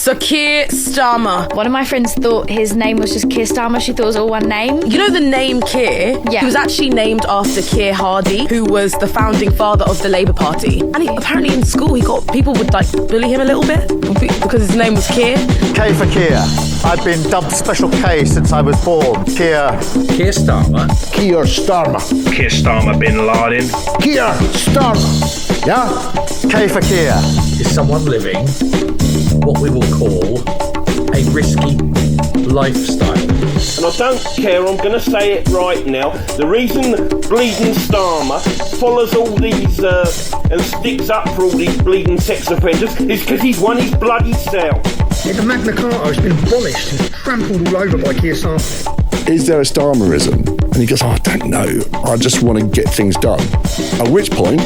So Keir Starmer. One of my friends thought his name was just Keir Starmer. She thought it was all one name. You know the name Keir? Yeah. He was actually named after Keir Hardie, who was the founding father of the Labour Party. And apparently in school people would bully him a little bit because his name was Keir. K for Keir. I've been dubbed Special K since I was born. Keir Starmer. Keir Starmer. Keir Starmer bin Laden. Keir Starmer. Yeah? K for Keir. Is someone living what we will call a risky lifestyle. And I don't care, I'm going to say it right now. The reason bleeding Starmer follows all these and sticks up for all these bleeding sex offenders is because he's won his bloody self. Yeah, the Magna Carta has been abolished and trampled all over by Keir Starmer. Is there a Starmerism? And he goes, I don't know. I just want to get things done. At which point,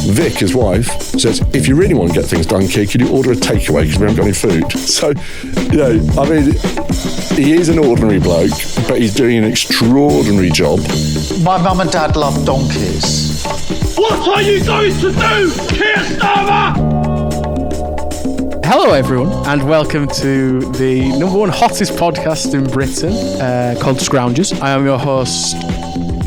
Vic, his wife, says, if you really want to get things done, Keir, could you order a takeaway because we haven't got any food? So, he is an ordinary bloke, but he's doing an extraordinary job. My mum and dad love donkeys. What are you going to do, Keir Starmer? Hello everyone and welcome to the number one hottest podcast in Britain called Scroungers. I am your host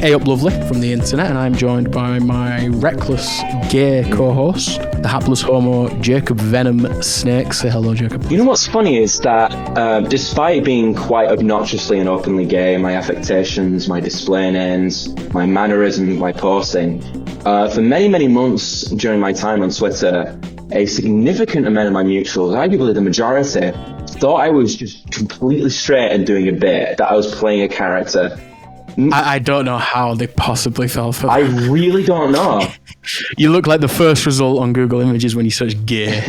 Eyup Lovely from the internet and I'm joined by my reckless gay co-host, the hapless homo Jacob Venom Snake. Say hello, Jacob. You know what's funny is that despite being quite obnoxiously and openly gay, my affectations, my display names, my mannerisms, my posting, for many months during my time on Twitter, a significant amount of my mutuals, arguably the majority, thought I was just completely straight and doing a bit, that I was playing a character. I don't know how they possibly fell for that. I really don't know. You look like the first result on Google Images when you search gay.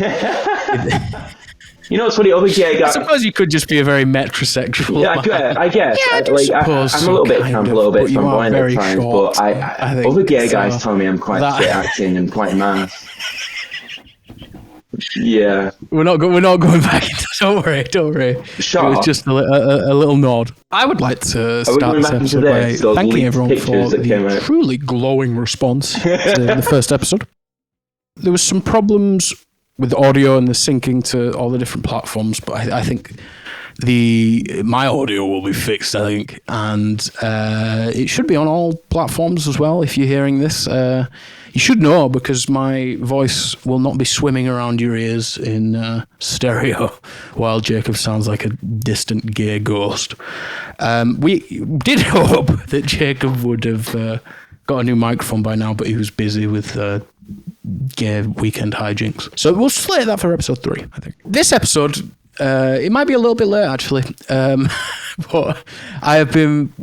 You know, it's funny, other gay guys... I suppose you could just be a very metrosexual. Yeah, I guess. Yeah, I'm a little bit camp, a little bit flamboyant at times, but I other gay guys tell me I'm quite straight acting and quite mass. Yeah, we're not going back into. Don't worry. Shut it was up. just a little nod. I would like to start this episode by thanking everyone for the truly glowing response to the first episode. There was some problems with the audio and the syncing to all the different platforms, but I think my audio will be fixed, I think, and it should be on all platforms as well. If you're hearing this, you should know because my voice will not be swimming around your ears in stereo while Jacob sounds like a distant gay ghost. We did hope that Jacob would have got a new microphone by now, but he was busy with gay weekend hijinks. So we'll slate that for episode 3, I think. This episode... it might be a little bit late, actually. But I have been...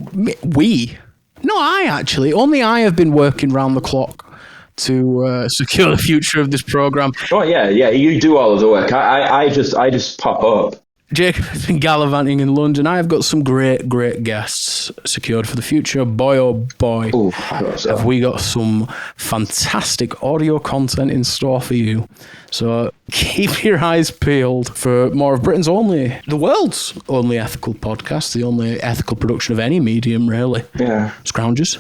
Only I have been working round the clock to secure the future of this programme. Oh, yeah, you do all of the work. I just pop up. Jacob has been gallivanting in London. I have got some great guests secured for the future. Boy, oh boy, have we got some fantastic audio content in store for you. So keep your eyes peeled for more of the world's only ethical podcast, the only ethical production of any medium, really. Yeah. Scroungers.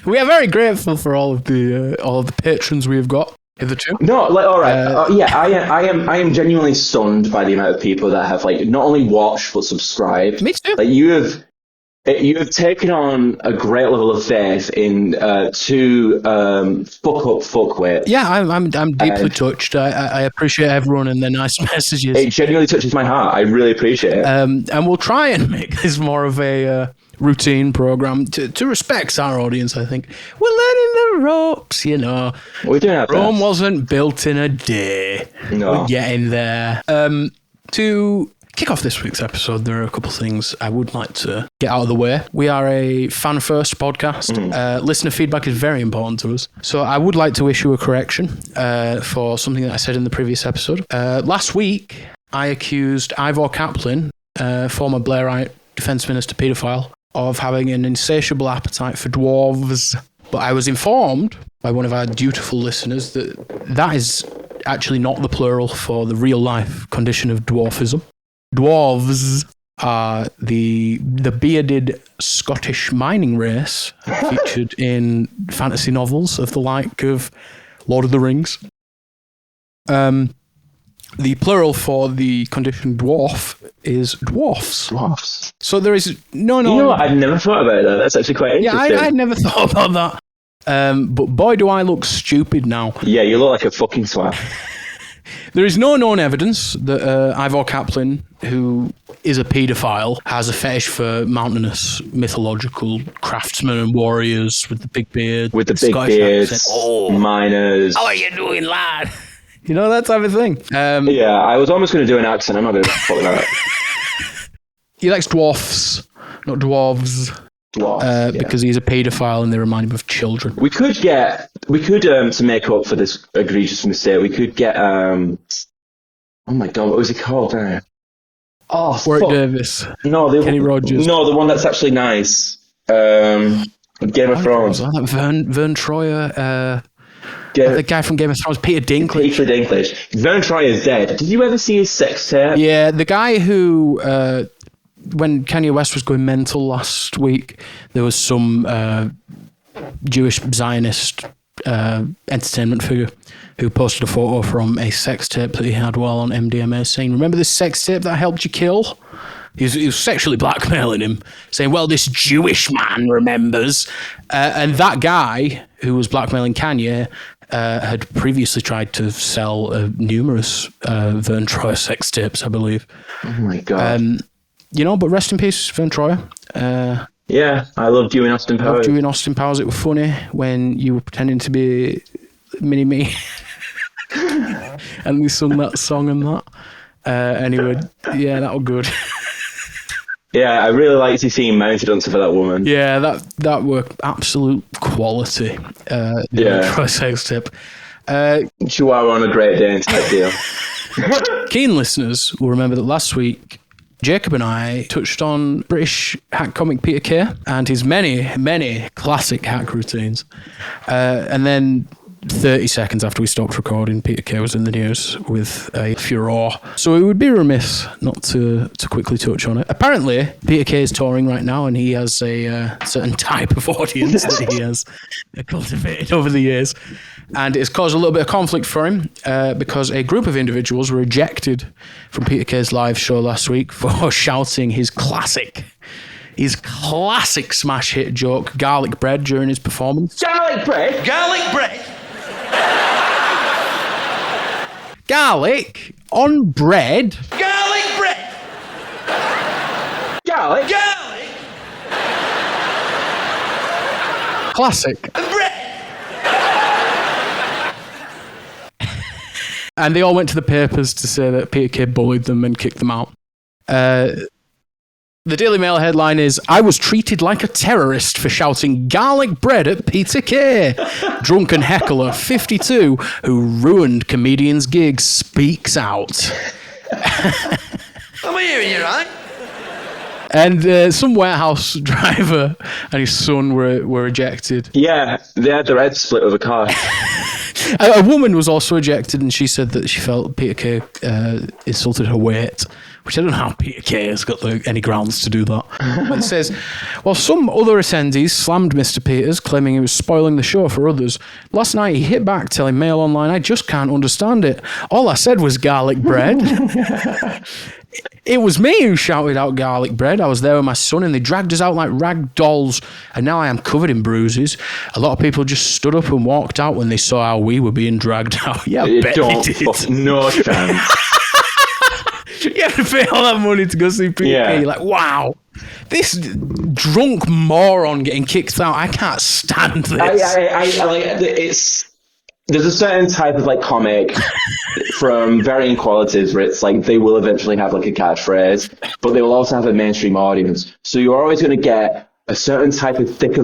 We are very grateful for all of the patrons we have got. Hitherto. No, all right. I am genuinely stunned by the amount of people that have not only watched but subscribed. Me too. You have taken on a great level of faith in two fuckwits. Yeah, I'm deeply touched. I appreciate everyone and their nice messages. It genuinely touches my heart. I really appreciate it. And we'll try and make this more of a routine program to respect our audience. I think we're learning the ropes. We're doing our best. Rome wasn't built in a day. No. We're getting there. To kick off this week's episode, there are a couple of things I would like to get out of the way. We are a fan-first podcast. Listener feedback is very important to us. So I would like to issue a correction for something that I said in the previous episode. Last week, I accused Ivor Kaplan, former Blairite Defence Minister paedophile, of having an insatiable appetite for dwarves. But I was informed by one of our dutiful listeners that is actually not the plural for the real-life condition of dwarfism. Dwarves are the bearded Scottish mining race featured in fantasy novels of the like of Lord of the Rings. The plural for the condition dwarf is dwarfs. Dwarfs. So there is no. You know what? I'd never thought about that. That's actually quite interesting. Yeah, I'd never thought about that. But boy, do I look stupid now. Yeah, you look like a fucking swat. There is no known evidence that Ivor Kaplan, who is a paedophile, has a fetish for mountainous mythological craftsmen and warriors with the big beard. With the big Scottish beards, accent. miners. How are you doing, lad? You know, that type of thing. Yeah, I was almost going to do an accent. I'm not going to fuck that. He likes dwarfs, not dwarves. Because he's a paedophile and they remind him of children. We could to make up for this egregious mistake, we could get oh my god, what was he called? Warwick Davis. No, Kenny Rogers. No, the one that's actually nice. Game of Thrones. Vern Troyer. The guy from Game of Thrones, Peter Dinklage. Vern Troyer is dead. Did you ever see his sex tape? Yeah, the guy who. When Kanye West was going mental last week, there was some Jewish Zionist entertainment figure who posted a photo from a sex tape that he had while on MDMA saying, remember this sex tape that helped you kill? He was sexually blackmailing him, saying, well, this Jewish man remembers. And that guy who was blackmailing Kanye had previously tried to sell numerous Vern Troyer sex tapes, I believe. Oh, my God. But rest in peace, Vern Troyer. Yeah, I loved you in Austin Powers. It was funny when you were pretending to be Mini-Me. And we sung that song and that. Anyway, yeah, that was good. Yeah, I really liked you seeing mounted onto for that woman. Yeah, that were absolute quality. Yeah. Sex tip. Chihuahua on a Great Dane type deal. Keen listeners will remember that last week Jacob and I touched on British hack comic Peter Kay and his many, many classic hack routines. And then 30 seconds after we stopped recording, Peter Kay was in the news with a furore. So it would be remiss not to quickly touch on it. Apparently, Peter Kay is touring right now and he has a certain type of audience that he has cultivated over the years. And it's caused a little bit of conflict for him because a group of individuals were ejected from Peter Kay's live show last week for shouting his classic smash hit joke, garlic bread, during his performance. Garlic bread? Garlic bread! Garlic on bread? Garlic bread! Garlic? Garlic! Classic. Bread! And they all went to the papers to say that Peter Kay bullied them and kicked them out. The Daily Mail headline is, I was treated like a terrorist for shouting garlic bread at Peter Kay. Drunken heckler 52 who ruined comedian's gigs speaks out. I'm hearing you, right? And some warehouse driver and his son were ejected. Yeah, they had their heads split with a car. A woman was also ejected, and she said that she felt Peter Kay insulted her weight, which I don't know how Peter Kay has got any grounds to do that. It says, while some other attendees slammed Mr. Peters, claiming he was spoiling the show for others, last night he hit back, telling Mail Online, I just can't understand it. All I said was garlic bread. It was me who shouted out garlic bread. I was there with my son and they dragged us out like rag dolls, and now I am covered in bruises. A lot of people just stood up and walked out when they saw how we were being dragged out. Yeah, I bet they did. No chance. You have to pay all that money to go see Peter Kay. You're like, wow, this drunk moron getting kicked out. I can't stand this. I like it's. There's a certain type of like comic from varying qualities where it's like they will eventually have like a catchphrase, but they will also have a mainstream audience. So you're always going to get a certain type of thick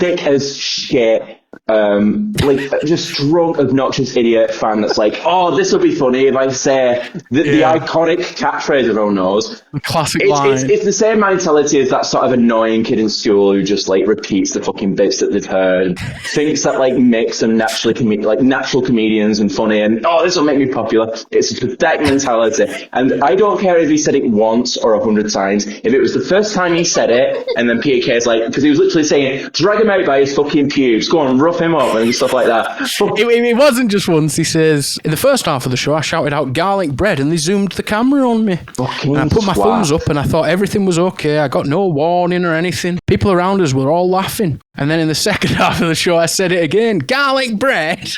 as shit, like just drunk, obnoxious idiot fan that's like, oh, this will be funny if I say the iconic catchphrase everyone knows. The classic line. It's the same mentality as that sort of annoying kid in school who just like repeats the fucking bits that they've heard, thinks that like makes them natural comedians and funny, and oh, this will make me popular. It's a pathetic mentality, and I don't care if he said it once or 100 times. If it was the first time he said it, and then Peter Kay's like, because he was literally saying, drag him out by his fucking pubes, go on, rough rough him up and stuff like that. It wasn't just once. He says, in the first half of the show, I shouted out garlic bread and they zoomed the camera on me. And I put my thumbs up and I thought everything was okay. I got no warning or anything. People around us were all laughing. And then in the second half of the show, I said it again, garlic bread.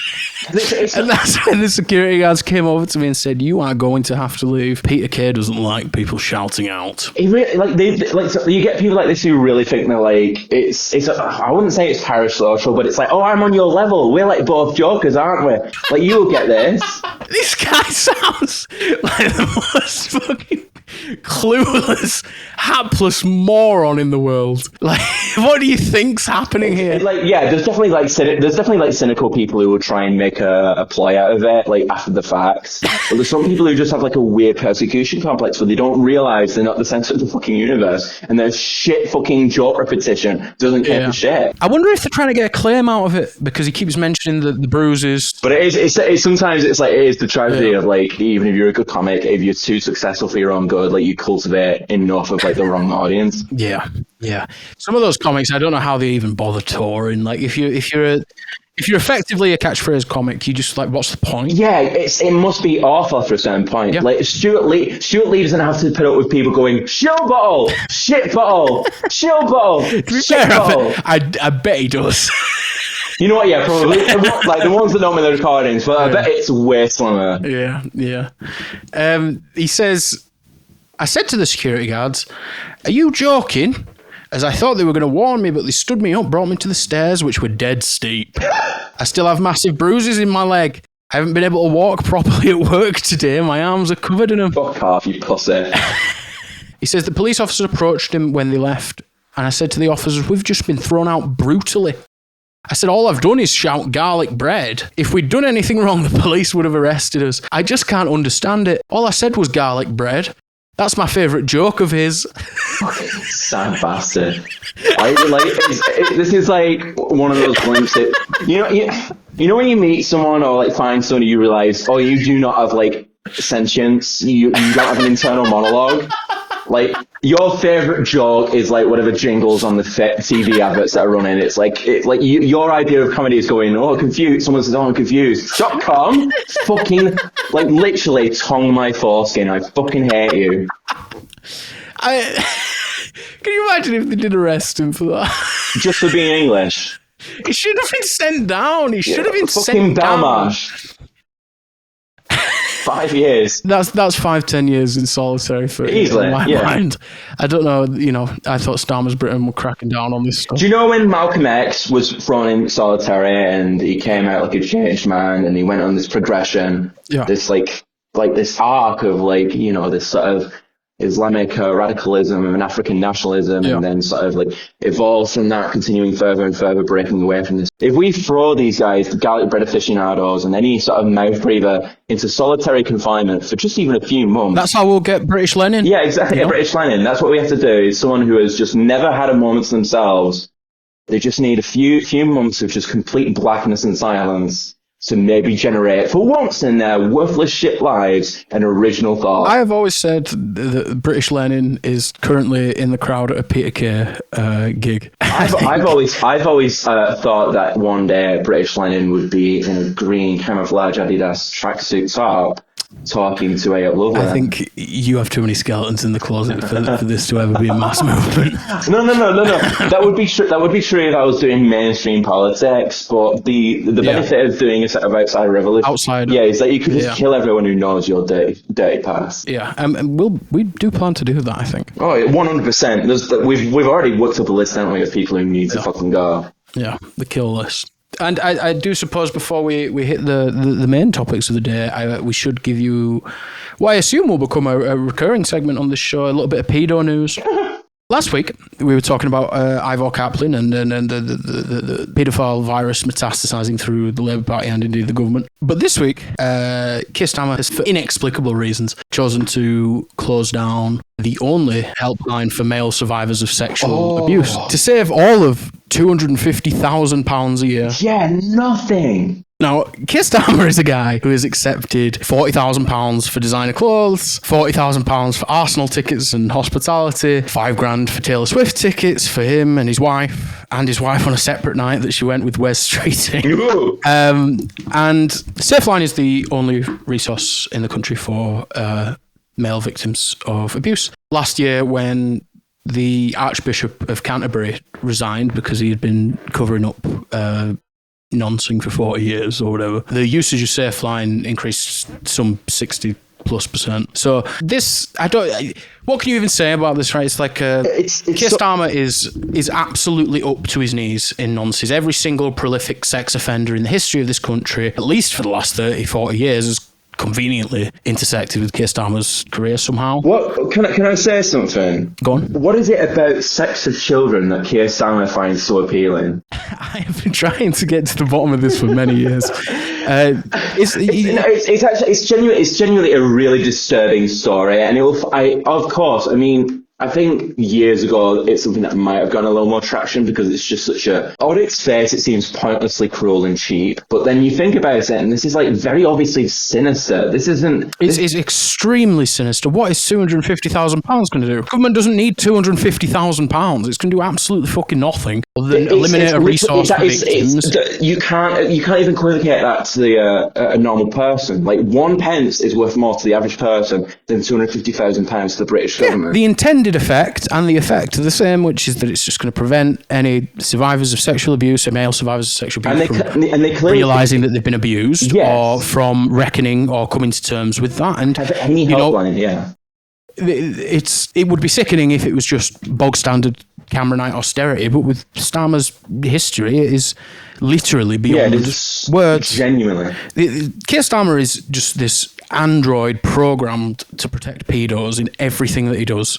And that's when the security guards came over to me and said, you are going to have to leave. Peter Kay doesn't like people shouting out. You get people like this who really think they're like, I wouldn't say it's parasocial, but it's like, oh, I'm on your level. We're like both jokers, aren't we? Like, you'll get this. This guy sounds like the most fucking clueless, hapless moron in the world. Like, what do you think's happening here? There's definitely cynical people who will try and make a ploy out of it, like after the fact. But there's some people who just have like a weird persecution complex where they don't realise they're not the centre of the fucking universe, and their shit fucking joke repetition doesn't care for shit. I wonder if they're trying to get a claim out of it because he keeps mentioning the bruises. But it is sometimes it is the tragedy of like, even if you're a good comic, if you're too successful for your own good, like you cultivate enough of like the wrong audience. Yeah. Some of those comics, I don't know how they even bother touring. Like if you're effectively a catchphrase comic, you just like, what's the point? Yeah, it must be awful for a certain point. Yeah. Like Stuart Lee doesn't have to put up with people going shill bottle, shit bottle, shill bottle, shit bottle. I bet he does. You know what? Yeah, probably. Like the ones that don't make the recordings, but I bet it's way slimmer. Yeah. He says, I said to the security guards, are you joking? As I thought they were going to warn me, but they stood me up, brought me to the stairs, which were dead steep. I still have massive bruises in my leg. I haven't been able to walk properly at work today. My arms are covered in them. Fuck off, you pussy. He says the police officers approached him when they left, and I said to the officers, we've just been thrown out brutally. I said, all I've done is shout garlic bread. If we'd done anything wrong, the police would have arrested us. I just can't understand it. All I said was garlic bread. That's my favourite joke of his. Fucking sad bastard. This is like one of those glimpses. You know when you meet someone or like find someone, you realise, oh, you do not have like sentience. You don't have an internal monologue. Like your favourite joke is like whatever jingles on the TV adverts that are running. It's like your idea of comedy is going, oh, confused. Someone says, oh, I'm confused. .com, fucking like literally tongue my foreskin. I fucking hate you. Can you imagine if they did arrest him for that? Just for being English. He should have been sent down. He should have been fucking sent down. Belmarsh. 5 years. That's 5-10 years in solitary for easily. In my mind. I don't know. I thought Starmer's Britain were cracking down on this stuff. Do you know when Malcolm X was thrown in solitary and he came out like a changed man and he went on this progression, this like this arc of like this sort of Islamic radicalism and African nationalism, and then sort of like evolves from that, continuing further and further, breaking away from this. If we throw these guys, the garlic bread aficionados and any sort of mouth breather, into solitary confinement for just even a few months, that's how we'll get British Lenin. Yeah, exactly. British Lenin. That's what we have to do. Is someone who has just never had a moment to themselves. They just need a few months of just complete blackness and silence to maybe generate, for once in their worthless shit lives, an original thought. I have always said that British Lenin is currently in the crowd at a Peter Kay gig. I've always thought that one day British Lenin would be in a green camouflage Adidas tracksuit top, talking to Eyup Lovely. I think you have too many skeletons in the closet for this to ever be a mass movement. No. That would be true. That would be true if I was doing mainstream politics. But the benefit of doing a sort of outside revolution, is that you can just kill everyone who knows your dirty past. Yeah, and we do plan to do that, I think. Oh, 100%. We've already worked up a list, haven't we, of people who need to fucking go. Yeah, the kill list. And I do suppose before we hit the main topics of the day, we should give you what I assume will become a recurring segment on this show, a little bit of pedo news. Last week, we were talking about Ivor Kaplan and the paedophile virus metastasizing through the Labour Party and indeed the government. But this week, Keir Starmer has, for inexplicable reasons, chosen to close down the only helpline for male survivors of sexual abuse to save all of £250,000 a year. Yeah, nothing. Now, Keir Starmer is a guy who has accepted £40,000 for designer clothes, £40,000 for Arsenal tickets and hospitality, $5,000 for Taylor Swift tickets for him and his wife on a separate night that she went with Wes Streeting. And Safeline is the only resource in the country for male victims of abuse. Last year, when the Archbishop of Canterbury resigned because he had been covering up noncing for 40 years or whatever, the usage of Safeline increased some 60+%. So this, what can you even say about this, right? It's like Keir Starmer is absolutely up to his knees in nonsense. Every single prolific sex offender in the history of this country, at least for the last 30, 40 years, has conveniently intersected with Keir Starmer's career somehow. What can I say something? Go on. What is it about sex of children that Keir Starmer finds so appealing? I have been trying to get to the bottom of this for many years. It's genuinely a really disturbing story, and I think years ago it's something that might have gotten a little more traction because it's just such a, on its face it seems pointlessly cruel and cheap, but then you think about it and this is like very obviously sinister. It's extremely sinister. What is £250,000 going to do? Government doesn't need £250,000. It's going to do absolutely fucking nothing other than eliminate a resource for victims. You can't even communicate that to a normal person. Like 1 pence is worth more to the average person than £250,000 to the British government. The intended effect and the effect are the same, which is that it's just going to prevent any survivors of sexual abuse or male survivors of sexual abuse from realising that they've been abused, or from reckoning or coming to terms with that. And any helpline, it would be sickening if it was just bog standard camera night austerity, but with Starmer's history, it is literally beyond words. Genuinely, Keir Starmer is just this android programmed to protect pedos in everything that he does.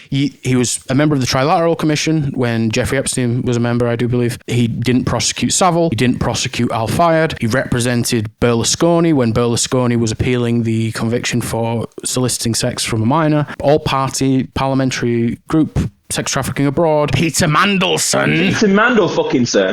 He was a member of the Trilateral Commission when Jeffrey Epstein was a member, I do believe. He didn't prosecute Savile. He didn't prosecute Al Fayed. He represented Berlusconi when Berlusconi was appealing the conviction for soliciting sex from a minor. All-party parliamentary group, sex trafficking abroad. Peter Mandelson,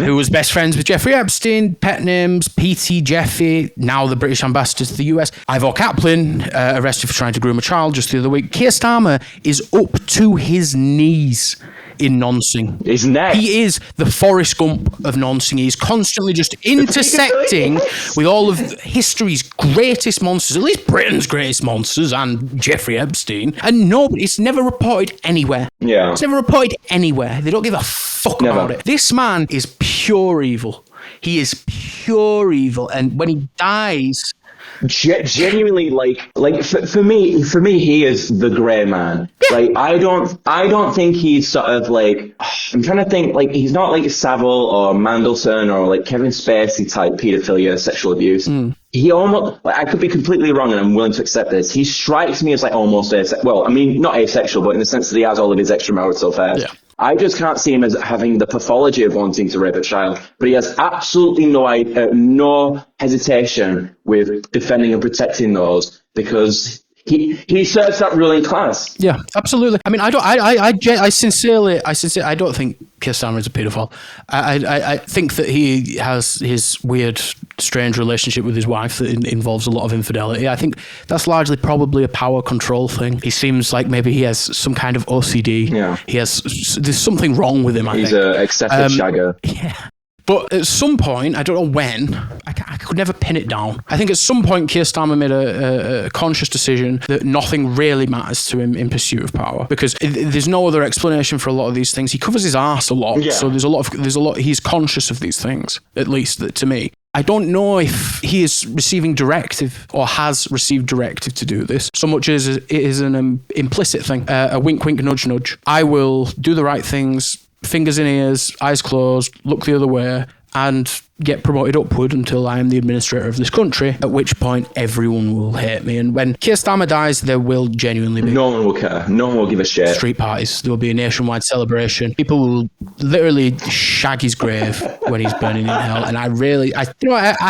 who was best friends with Jeffrey Epstein. Pet names: P.T. Jeffy, now the British ambassador to the US. Ivor Kaplan, arrested for trying to groom a child just the other week. Keir Starmer is up to his knees in noncing. His neck. He is the Forrest Gump of noncing. He's constantly just intersecting with all of history's greatest monsters, at least Britain's greatest monsters, and Jeffrey Epstein. And it's never reported anywhere. Yeah. It's never reported anywhere. They don't give a fuck about it. This man is pure evil. He is pure evil. And when he dies... Genuinely, for me, he is the grey man. Yeah. Like, I don't think he's sort of like, I'm trying to think, like, he's not like Savile or Mandelson or like Kevin Spacey type paedophilia, sexual abuse. He almost, like, I could be completely wrong and I'm willing to accept this. He strikes me as like almost well, I mean, not asexual, but in the sense that he has all of his extramarital affairs. Yeah. I just can't see him as having the pathology of wanting to rape a child, but he has absolutely no hesitation with defending and protecting those because he serves that ruling class. Yeah, absolutely. I mean, I sincerely, I don't think Keir Starmer is a paedophile. I think that he has his weird, strange relationship with his wife that involves a lot of infidelity. I think that's largely probably a power control thing. He seems like maybe he has some kind of OCD. Yeah. There's something wrong with him, He's an excessive shagger. Yeah. But at some point, I don't know when, I could never pin it down. I think at some point, Keir Starmer made a conscious decision that nothing really matters to him in pursuit of power, because there's no other explanation for a lot of these things. He covers his arse a lot, so there's a lot. He's conscious of these things, at least to me. I don't know if he is receiving directive or has received directive to do this, so much as it is an implicit thing, a wink, wink, nudge, nudge. I will do the right things, fingers in ears, eyes closed, look the other way, and get promoted upward until I am the administrator of this country, at which point everyone will hate me. And when Keir Starmer dies, there will genuinely be... No one will care. No one will give a shit. Street parties. There will be a nationwide celebration. People will literally shag his grave when he's burning in hell. And I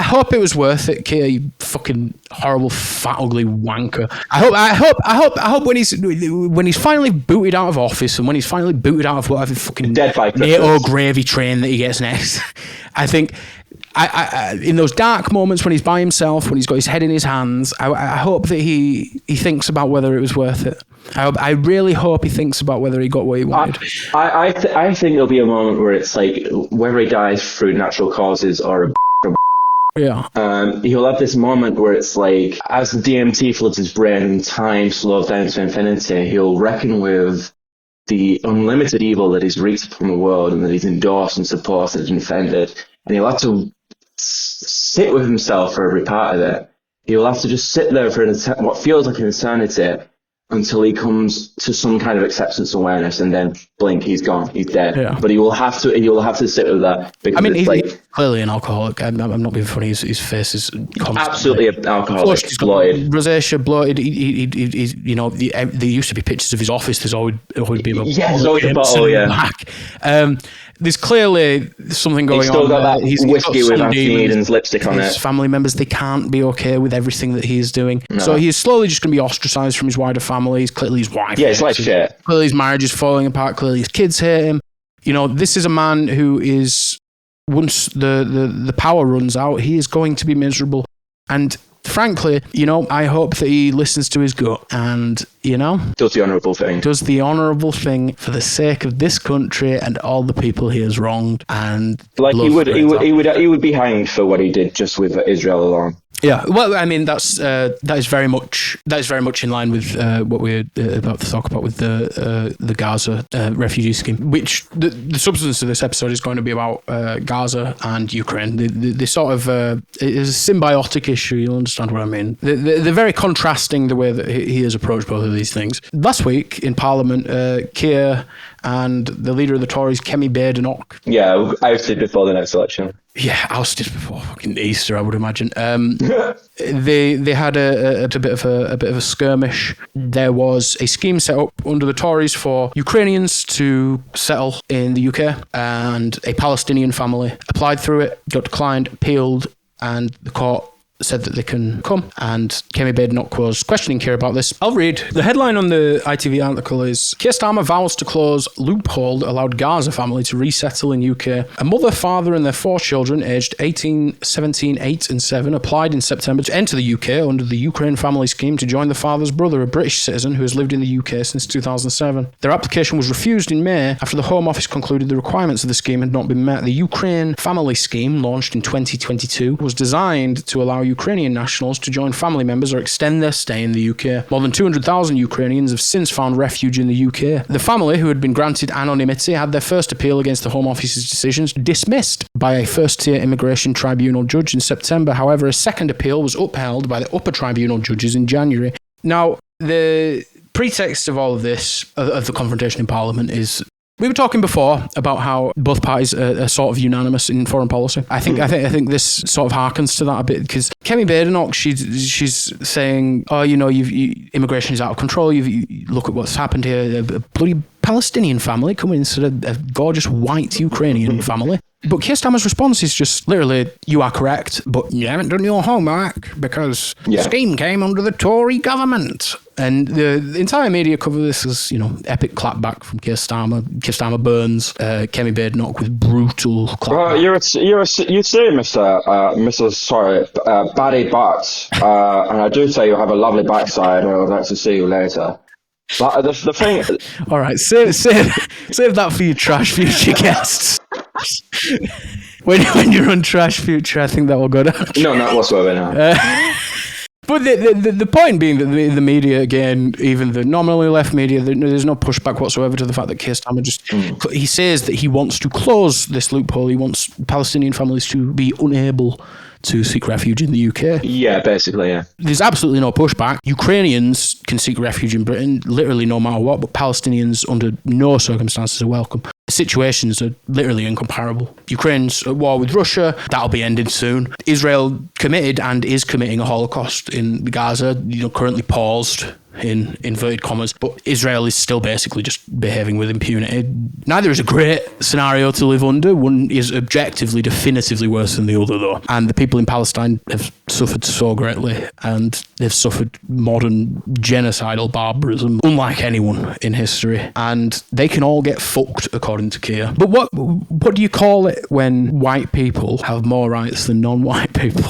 hope it was worth it, Keir, you fucking horrible, fat, ugly wanker. I hope when he's finally booted out of office and when he's finally booted out of whatever fucking NATO gravy train that he gets next, I think I in those dark moments when he's by himself, when he's got his head in his hands, I hope that he thinks about whether it was worth it. I really hope he thinks about whether he got what he wanted. I think there'll be a moment where it's like, whether he dies through natural causes or yeah. He'll have this moment where it's like, as the DMT floods his brain and time slows down to infinity, he'll reckon with the unlimited evil that he's reaped from the world and that he's endorsed and supported and defended. And he'll have to sit with himself for every part of it. He'll have to just sit there for what feels like an eternity until he comes to some kind of acceptance awareness, and then blink, he's gone, he's dead. Yeah. But he will have to sit with that. Because he's clearly an alcoholic. I'm not being funny. His face is absolutely an alcoholic. Bloated. Rosacea, bloated. He's there used to be pictures of his office. There's always been there's always a bottle. Yeah. There's clearly something going on. He's still got that whiskey with Anthony Eden's lipstick on it. His family members, they can't be okay with everything that he's doing. No. So he's slowly just going to be ostracized from his wider family. He's clearly his wife. Yeah, it's like shit. Clearly his marriage is falling apart. Clearly his kids hate him. This is a man who is, once the power runs out, he is going to be miserable. And frankly, I hope that he listens to his gut and, does the honourable thing. Does the honourable thing for the sake of this country and all the people he has wronged. And like he would be hanged for what he did just with Israel alone. Yeah, well, I mean that is very much in line with what we're about to talk about with the Gaza refugee scheme, which the substance of this episode is going to be about Gaza and Ukraine. They sort of it's a symbiotic issue. You'll understand what I mean. They're very contrasting the way that he has approached both of these things. Last week in Parliament, Keir and the leader of the Tories, Kemi Badenoch. Yeah, ousted before the next election. Yeah, ousted before fucking Easter, I would imagine. They had a bit of a skirmish. There was a scheme set up under the Tories for Ukrainians to settle in the UK, and a Palestinian family applied through it, got declined, appealed, and the court said that they can come, and Kemi Badenoch was questioning Keir about this. I'll read. The headline on the ITV article is, Keir Starmer vows to close loophole that allowed Gaza family to resettle in UK. A mother, father and their 4 children aged 18, 17, 8 and 7 applied in September to enter the UK under the Ukraine family scheme to join the father's brother, a British citizen who has lived in the UK since 2007. Their application was refused in May after the Home Office concluded the requirements of the scheme had not been met. The Ukraine family scheme, launched in 2022, was designed to allow Ukrainian nationals to join family members or extend their stay in the UK. More than 200,000 Ukrainians have since found refuge in the UK. The family, who had been granted anonymity, had their first appeal against the Home Office's decisions dismissed by a first-tier immigration tribunal judge in September. However, a second appeal was upheld by the upper tribunal judges in January. Now, the pretext of all of this, of the confrontation in Parliament, is we were talking before about how both parties are sort of unanimous in foreign policy. I think this sort of harkens to that a bit, because Kemi Badenoch, she's saying, immigration is out of control. You look at what's happened here. A bloody Palestinian family coming instead of a gorgeous white Ukrainian family. But Keir Starmer's response is just literally, you are correct, but you haven't done your homework because the scheme came under the Tory government. And the entire media cover this as, epic clapback from Keir Starmer. Keir Starmer burns Kemi Badenoch with brutal clapback. You see, Mr. Baddy Butt, and I do say you have a lovely backside, and I would like to see you later. But the thing... All right, save that for your trash future guests. when you're on Trash Future, I think that will go down. No, not whatsoever, no. But the point being that the media, again, even the nominally left media, there's no pushback whatsoever to the fact that Keir Starmer he says that he wants to close this loophole. He wants Palestinian families to be unable to seek refuge in the UK. Yeah, basically, yeah. There's absolutely no pushback. Ukrainians can seek refuge in Britain, literally no matter what, but Palestinians under no circumstances are welcome. The situations are literally incomparable. Ukraine's at war with Russia. That'll be ended soon. Israel committed and is committing a Holocaust in Gaza, currently paused in inverted commas, but Israel is still basically just behaving with impunity. Neither is a great scenario to live under. One is objectively, definitively worse than the other, though. And the people in Palestine have suffered so greatly, and they've suffered modern genocidal barbarism unlike anyone in history, and they can all get fucked according to Keir. But what do you call it when white people have more rights than non-white people?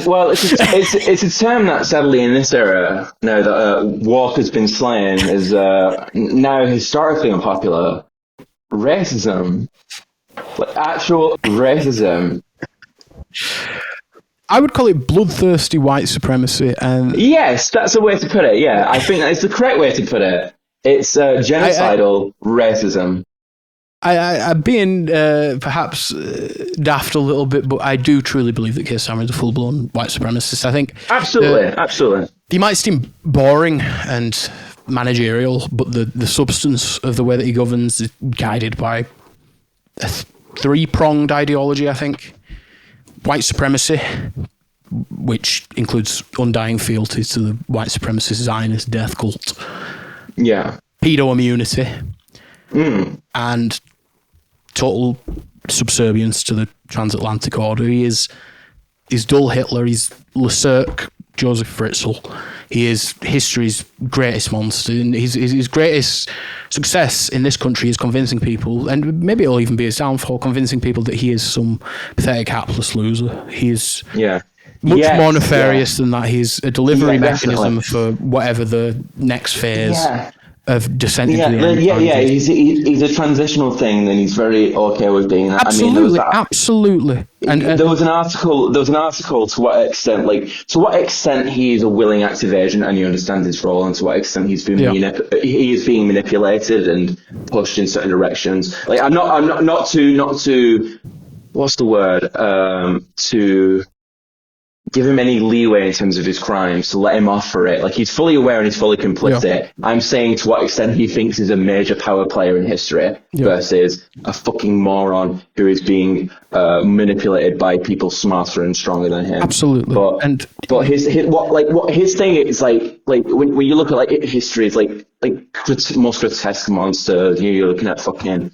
Well, it's a term that sadly in this era, now that Walker's been slain, is now historically unpopular. Racism. Like actual racism. I would call it bloodthirsty white supremacy. And yes, that's a way to put it. Yeah, I think that is the correct way to put it. It's genocidal racism. I'm being perhaps daft a little bit, but I do truly believe that Keir Starmer is a full-blown white supremacist. I think absolutely. He might seem boring and managerial, but the substance of the way that he governs is guided by a three-pronged ideology, I think. White supremacy, which includes undying fealty to the white supremacist Zionist death cult. Yeah. Paedo immunity. And total subservience to the transatlantic order. He's dull Hitler, he's Le Cirque, Joseph Fritzl. He is history's greatest monster, and his greatest success in this country is convincing people, and maybe it'll even be his downfall, convincing people that he is some pathetic, hapless loser. He is much more nefarious than that. He's a delivery mechanism for whatever the next phase of descent into the end. He's a transitional thing, and he's very okay with being that. Absolutely. And there was an article to what extent he is a willing active agent and he understands his role, and to what extent he is being manipulated and pushed in certain directions. Like I'm not to what's the word to give him any leeway in terms of his crimes, to let him off for it. Like, he's fully aware and he's fully complicit. Yeah. I'm saying to what extent he thinks he's a major power player in history versus a fucking moron who is being manipulated by people smarter and stronger than him. Absolutely. But his thing is like when you look at like history, it's like most grotesque monsters. You're looking at fucking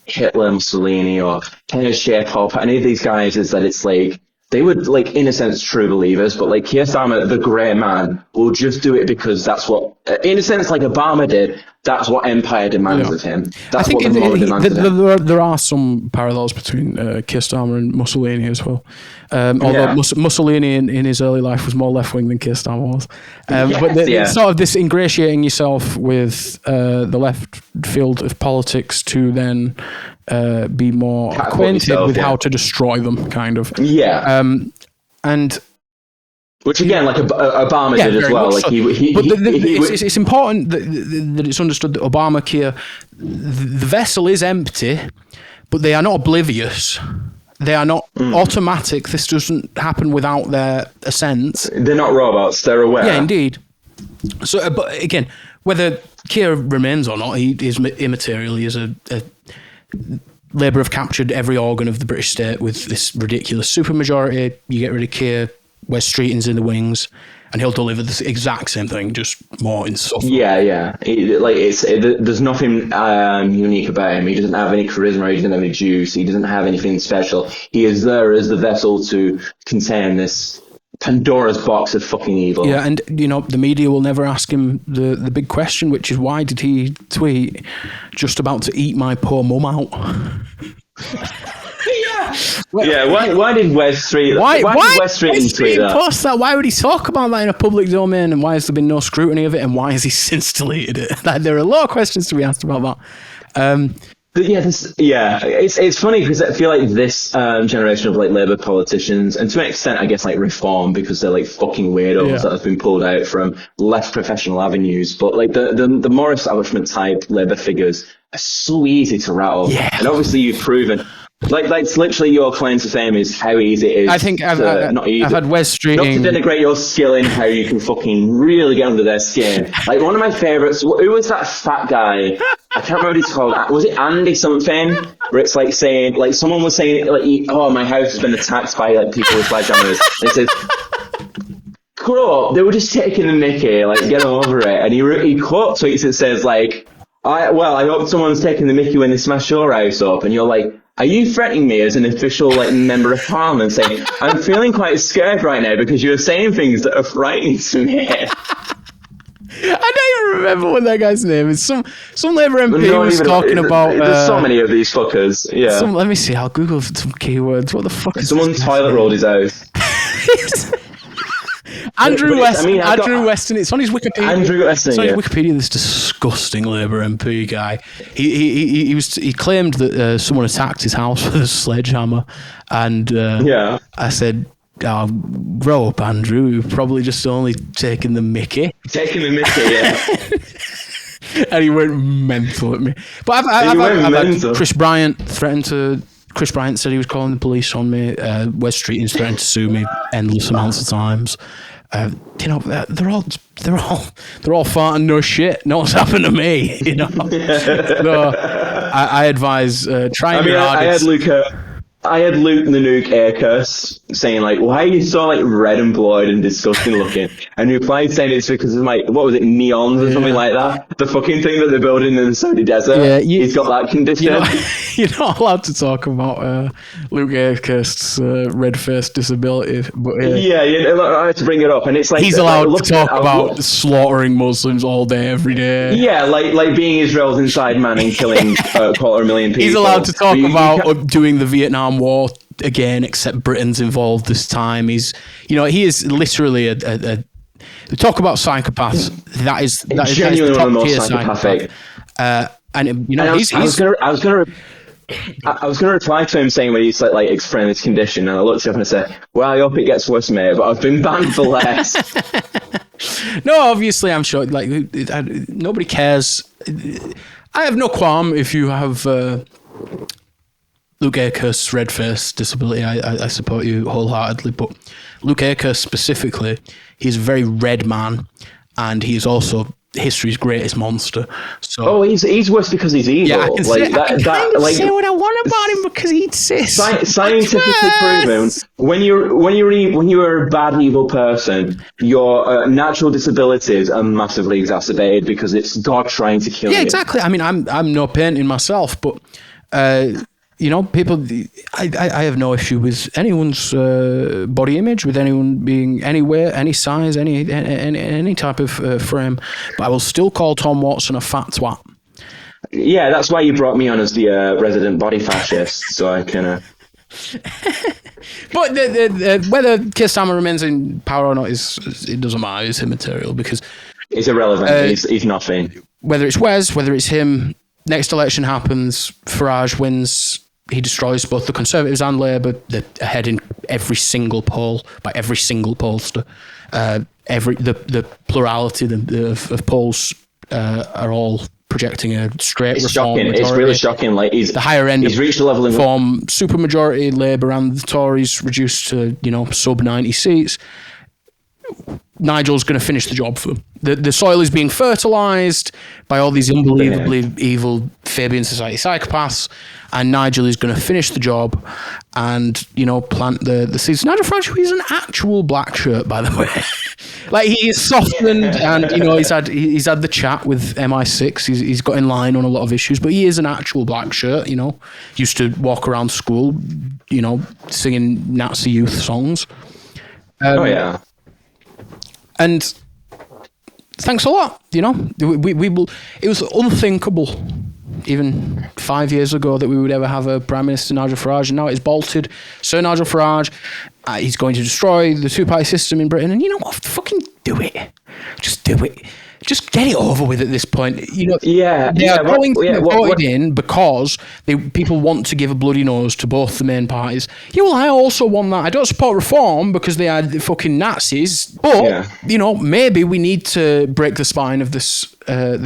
Hitler, Mussolini, or Ken Shapop. Any of these guys is that it's like, they would, like, in a sense, true believers, but, like, Keir Starmer, the great man, will just do it because that's what, in a sense, like Obama did, that's what empire demands of him. That's what the mob demands of him. There are some parallels between Keir Starmer and Mussolini as well. Although Mussolini in his early life was more left-wing than Keir Starmer was. It's sort of this ingratiating yourself with the left field of politics to then be more acquainted with how to destroy them, kind of. Yeah. And which again, like Obama did as well. Like it's important that it's understood that Obama, Keir, the vessel is empty, but they are not oblivious. They are not automatic. This doesn't happen without their assent. They're not robots. They're aware. Yeah, indeed. So, but again, whether Keir remains or not, he is immaterial. He is a Labour have captured every organ of the British state with this ridiculous supermajority. You get rid of Keir, Wes Streeting's in the wings, and he'll deliver the exact same thing, just more insufferable. Yeah. There's nothing unique about him. He doesn't have any charisma. He doesn't have any juice. He doesn't have anything special. He is there as the vessel to contain this Pandora's box of fucking evil. Yeah, and the media will never ask him the big question, which is why did he tweet "just about to eat my poor mum out"? Why did Wes Street? Why did Wes Street tweet that? Post that? Why would he talk about that in a public domain? And why has there been no scrutiny of it? And why has he since deleted it? Like, there are a lot of questions to be asked about that. It's funny because I feel like this generation of like Labour politicians, and to an extent, I guess like Reform, because they're like fucking weirdos that have been pulled out from less professional avenues. But like the more establishment type Labour figures are so easy to rattle, and obviously you've proven. Like it's literally your claim to fame is how easy it is. I think I've had Wes Streeting. Not to denigrate your skill in how you can fucking really get under their skin. Like one of my favourites. Who was that fat guy? I can't remember what he's called. Was it Andy something? Where it's like saying, like someone was saying, like, my house has been attacked by like people with sledgehammers. And it says, grow up. They were just taking the mickey. Like, get over it. And he quote tweets and says like, I hope someone's taking the mickey when they smash your house up. And you're like, are you threatening me as an official member of parliament, saying I'm feeling quite scared right now because you're saying things that are frightening to me? I don't even remember what that guy's name is. Some Labour MP was talking about. There's so many of these fuckers. Yeah. Let me see. I'll Google some keywords. What the fuck is someone toilet rolled his house? Andrew Weston. It's on his Wikipedia. Andrew Weston. It's on his Wikipedia. This disgusting Labour MP guy. He claimed that someone attacked his house with a sledgehammer, and I said, "Oh, grow up, Andrew. You've probably just only taken the mickey." Yeah. And he went mental at me. But I've had Chris Bryant said he was calling the police on me. Wes Streeting's threatened to sue me endless amounts of times. They're all farting no shit. No one's happened to me. So I advise trying your hardest. I had Luke the Nuke Aircurse saying why are you so red and bloated and disgusting looking? And he replied saying it's because of what was it, neons or something like that? The fucking thing that they're building in the Saudi desert. Yeah, he's got that condition. You're not allowed to talk about Luke Aircurse's red-faced disability. But I had to bring it up, and it's he's allowed to talk about slaughtering Muslims all day, every day. Yeah, like being Israel's inside man and killing 250,000 people. He's allowed to talk about doing the Vietnam War again, except Britain's involved this time. He is literally a talk about psychopaths. That is genuinely one of the most psychopathic. I was gonna reply to him saying when he's explaining his condition, and I looked up and I said, "Well, I hope it gets worse, mate, but I've been banned for less." No, obviously, I'm sure. Nobody cares. I have no qualm if you have Luke Aircurse's red-faced disability. I support you wholeheartedly, but Luke Aircurse specifically, he's a very red man, and he is also history's greatest monster. So he's worse because he's evil. Yeah, I can say what I want about him because he exists. Scientifically proven, when you're a bad evil person, your natural disabilities are massively exacerbated because it's God trying to kill you. Yeah, exactly. I mean, I'm no painting myself, but people. I have no issue with anyone's body image, with anyone being anywhere, any size, any type of frame. But I will still call Tom Watson a fat twat. Yeah, that's why you brought me on as the resident body fascist, so I can. But whether Keir Starmer remains in power or not it doesn't matter. It's immaterial because it's irrelevant. He's nothing. Whether it's Wes, whether it's him. Next election happens, Farage wins, he destroys both the Conservatives and Labour. They're ahead in every single poll by every single pollster. The plurality of polls are all projecting a straight it's reform shocking. majority. It's really shocking. The higher end he's reached a level of form supermajority, Labour and the Tories reduced to sub 90 seats. Nigel's going to finish the job for them. The soil is being fertilised by all these unbelievably evil Fabian Society psychopaths, and Nigel is going to finish the job and, plant the seeds. Nigel Farage, who is an actual black shirt, by the way. He is softened and, he's had the chat with MI6. He's got in line on a lot of issues, but he is an actual black shirt, Used to walk around school, singing Nazi youth songs. Yeah. And thanks a lot. We will. It was unthinkable, even 5 years ago, that we would ever have a Prime Minister Nigel Farage, and now it's bolted. Sir Nigel Farage, he's going to destroy the two-party system in Britain, and you know what? Fucking do it. Just do it. Just get it over with at this point. They are going to be voted in because people want to give a bloody nose to both the main parties. Yeah, well, I also want that. I don't support reform because they are the fucking Nazis. But maybe we need to break the spine of this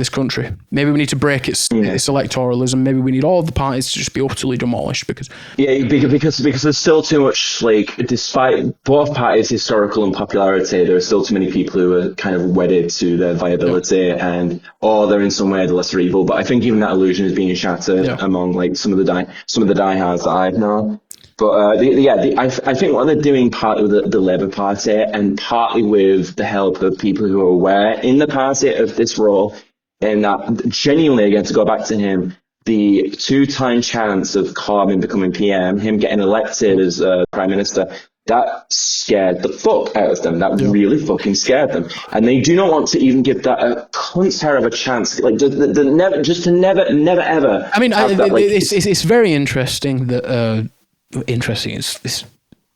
country. Maybe we need to break its electoralism. Maybe we need all of the parties to just be utterly demolished because there's still too much. Despite both parties' historical popularity, there are still too many people who are kind of wedded to their viability and they're in some way the lesser evil. But I think even that illusion is being shattered among some of the diehards that I know. But I think what they're doing partly with the Labour Party and partly with the help of people who are aware in the party of this role, and that genuinely, again, to go back to him, the 2-time chance of Corbyn becoming PM, him getting elected as Prime Minister, that scared the fuck out of them. That really fucking scared them. And they do not want to even give that a cunt's hair of a chance. Like, never, ever. I mean, it's very interesting that, it's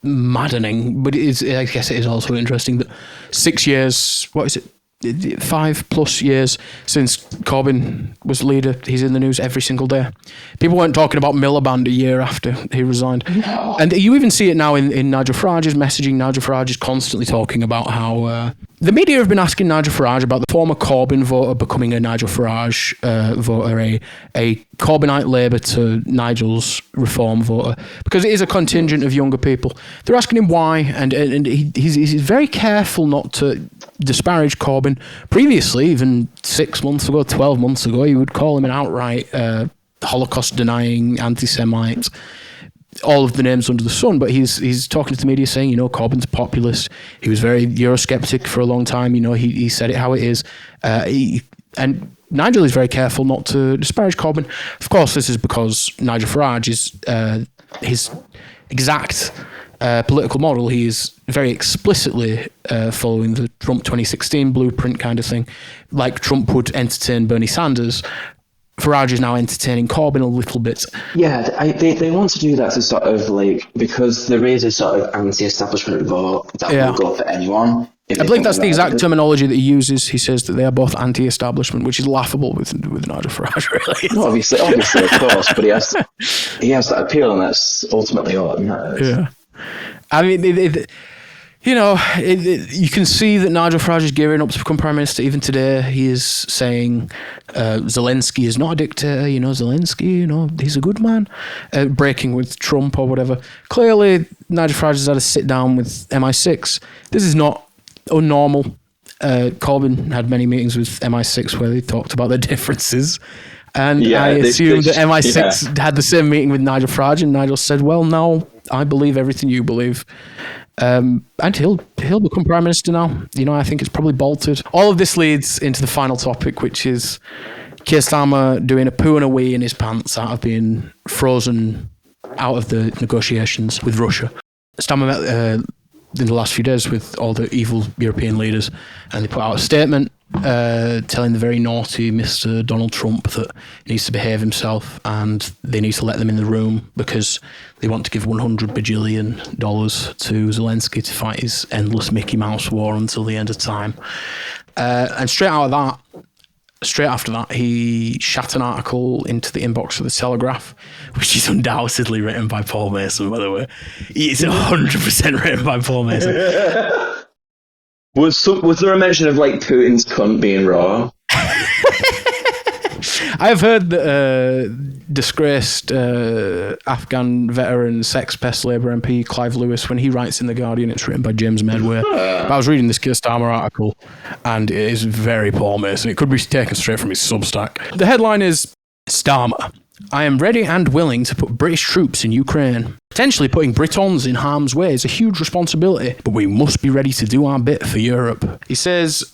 maddening, but I guess it is also interesting that 6 years, 5+ years since Corbyn was leader, he's in the news every single day. People weren't talking about Miliband a year after he resigned. No. And you even see it now in Nigel Farage's messaging. Nigel Farage is constantly talking about how the media have been asking Nigel Farage about the former Corbyn voter becoming a Nigel Farage voter, a Corbynite Labour to Nigel's Reform voter, because it is a contingent of younger people. They're asking him why, and he's very careful not to disparage Corbyn. Previously, even 6 months ago, 12 months ago, he would call him an outright Holocaust-denying anti-Semite, all of the names under the sun. But he's talking to the media saying, Corbyn's a populist. He was very Eurosceptic for a long time. He said it how it is. And Nigel is very careful not to disparage Corbyn. Of course, this is because Nigel Farage is his exact political model. He is very explicitly following the Trump 2016 blueprint kind of thing. Like Trump would entertain Bernie Sanders, Farage is now entertaining Corbyn a little bit. Yeah, they want to do that to sort of because there is a sort of anti-establishment vote that will go for anyone. I believe that's the exact terminology that he uses. He says that they are both anti-establishment, which is laughable with Nigel Farage, really. No, obviously, of course, but he has that appeal, and that's ultimately all that matters. Yeah. I mean, you can see that Nigel Farage is gearing up to become Prime Minister. Even today, he is saying Zelensky is not a dictator. Zelensky, he's a good man. Breaking with Trump or whatever. Clearly, Nigel Farage has had a sit down with MI6. This is not unnormal. Corbyn had many meetings with MI6 where they talked about their differences. And I assume that MI6 had the same meeting with Nigel Farage, and Nigel said, well, no, I believe everything you believe. And he'll become Prime Minister now. I think it's probably bolted. All of this leads into the final topic, which is Keir Starmer doing a poo and a wee in his pants out of being frozen out of the negotiations with Russia. Starmer met in the last few days with all the evil European leaders, and they put out a statement telling the very naughty Mr. Donald Trump that he needs to behave himself and they need to let them in the room because they want to give $100 bajillion to Zelensky to fight his endless Mickey Mouse war until the end of time. And straight after that, he shot an article into the inbox of the Telegraph, which is undoubtedly written by Paul Mason, by the way. It's 100% written by Paul Mason. Was there a mention of Putin's cunt being raw? I have heard that disgraced Afghan veteran sex pest Labour MP Clive Lewis, when he writes in The Guardian, it's written by James Medway. But I was reading this Keir Starmer article, and it is very Paul Mason. It could be taken straight from his Substack. The headline is, Starmer: I am ready and willing to put British troops in Ukraine. Potentially putting Britons in harm's way is a huge responsibility, but we must be ready to do our bit for Europe. He says,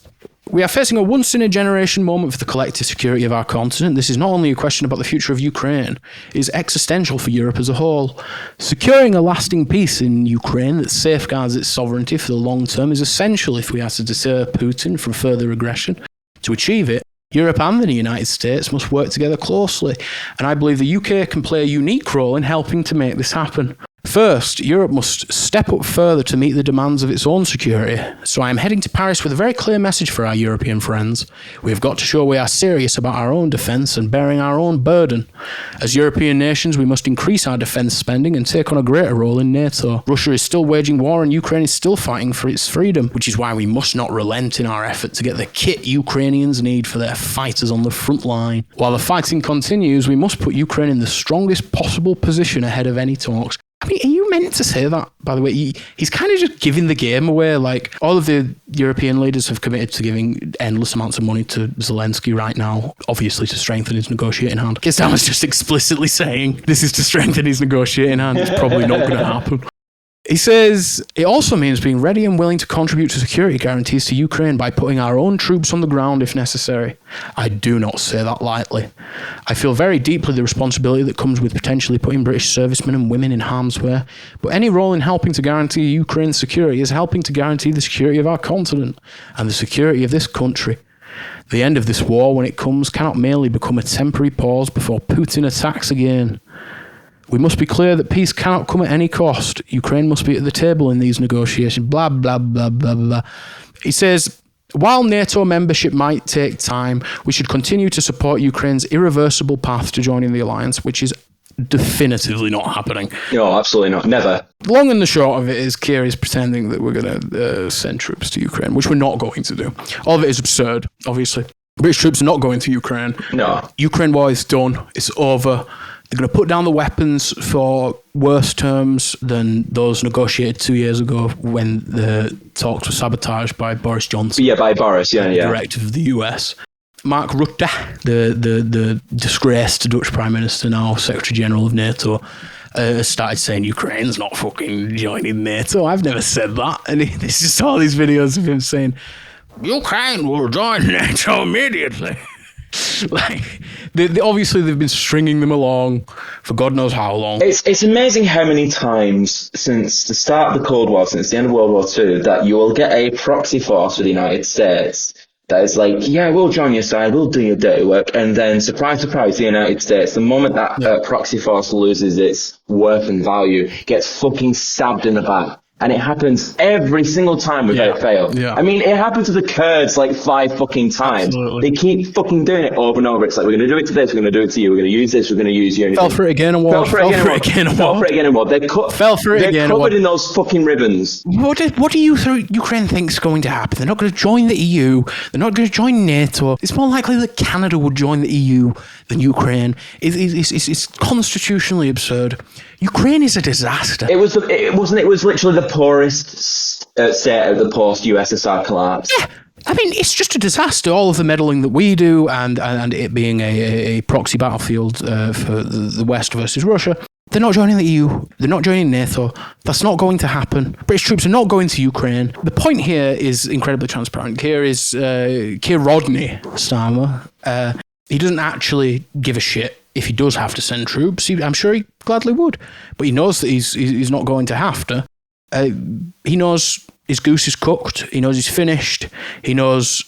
we are facing a once-in-a-generation moment for the collective security of our continent. This is not only a question about the future of Ukraine, it is existential for Europe as a whole. Securing a lasting peace in Ukraine that safeguards its sovereignty for the long term is essential if we are to deter Putin from further aggression. To achieve it, Europe and the United States must work together closely, and I believe the UK can play a unique role in helping to make this happen. First, Europe must step up further to meet the demands of its own security. So I am heading to Paris with a very clear message for our European friends. We have got to show we are serious about our own defence and bearing our own burden. As European nations, we must increase our defence spending and take on a greater role in NATO. Russia is still waging war and Ukraine is still fighting for its freedom, which is why we must not relent in our effort to get the kit Ukrainians need for their fighters on the front line. While the fighting continues, we must put Ukraine in the strongest possible position ahead of any talks. I mean, are you meant to say that, by the way? He's kind of just giving the game away. Like, all of the European leaders have committed to giving endless amounts of money to Zelensky right now, obviously to strengthen his negotiating hand. Keir Starmer's just explicitly saying this is to strengthen his negotiating hand. It's probably not going to happen. He says, it also means being ready and willing to contribute to security guarantees to Ukraine by putting our own troops on the ground if necessary. I do not say that lightly. I feel very deeply the responsibility that comes with potentially putting British servicemen and women in harm's way, but any role in helping to guarantee Ukraine's security is helping to guarantee the security of our continent and the security of this country. The end of this war, when it comes, cannot merely become a temporary pause before Putin attacks again. We must be clear that peace cannot come at any cost. Ukraine must be at the table in these negotiations. Blah, blah, blah, blah, blah. He says, while NATO membership might take time, we should continue to support Ukraine's irreversible path to joining the alliance, which is definitively not happening. No, absolutely not. Never. Long and the short of it is Keir is pretending that we're going to send troops to Ukraine, which we're not going to do. All of it is absurd, obviously. British troops are not going to Ukraine. No. Ukraine war is done. It's over. They're going to put down the weapons for worse terms than those negotiated 2 years ago when the talks were sabotaged by Boris Johnson. Yeah, by Boris, yeah. Directive of the US. Mark Rutte, the disgraced Dutch Prime Minister, now Secretary General of NATO, started saying Ukraine's not fucking joining NATO. I've never said that. And there's just all these videos of him saying, Ukraine will join NATO immediately. Like, obviously they've been stringing them along for God knows how long. It's amazing how many times since the start of the Cold War, since the end of World War II, that you will get a proxy force for the United States that is like, yeah, we'll join your side, we'll do your dirty work, and then surprise, surprise, the United States, the moment that proxy force loses its worth and value, gets fucking stabbed in the back. And it happens every single time without fail. Yeah. I mean, it happened to the Kurds like 5 fucking times. Absolutely. They keep fucking doing it over and over. It's like, we're going to do it to this, we're going to do it to you, we're going to use this, we're going to use you. Fell for it again and Fell for it again and what? They're covered in those fucking ribbons. What do you think Ukraine thinks is going to happen? They're not going to join the EU. They're not going to join NATO. It's more likely that Canada would join the EU than Ukraine. It's constitutionally absurd. Ukraine is a disaster. It was literally the poorest state of the post-USSR collapse. Yeah. I mean, it's just a disaster. All of the meddling that we do and it being a proxy battlefield for the West versus Russia. They're not joining the EU. They're not joining NATO. That's not going to happen. British troops are not going to Ukraine. The point here is incredibly transparent. Keir Rodney Starmer. He doesn't actually give a shit if he does have to send troops. I'm sure he gladly would. But he knows that he's not going to have to. He knows his goose is cooked. He knows he's finished. He knows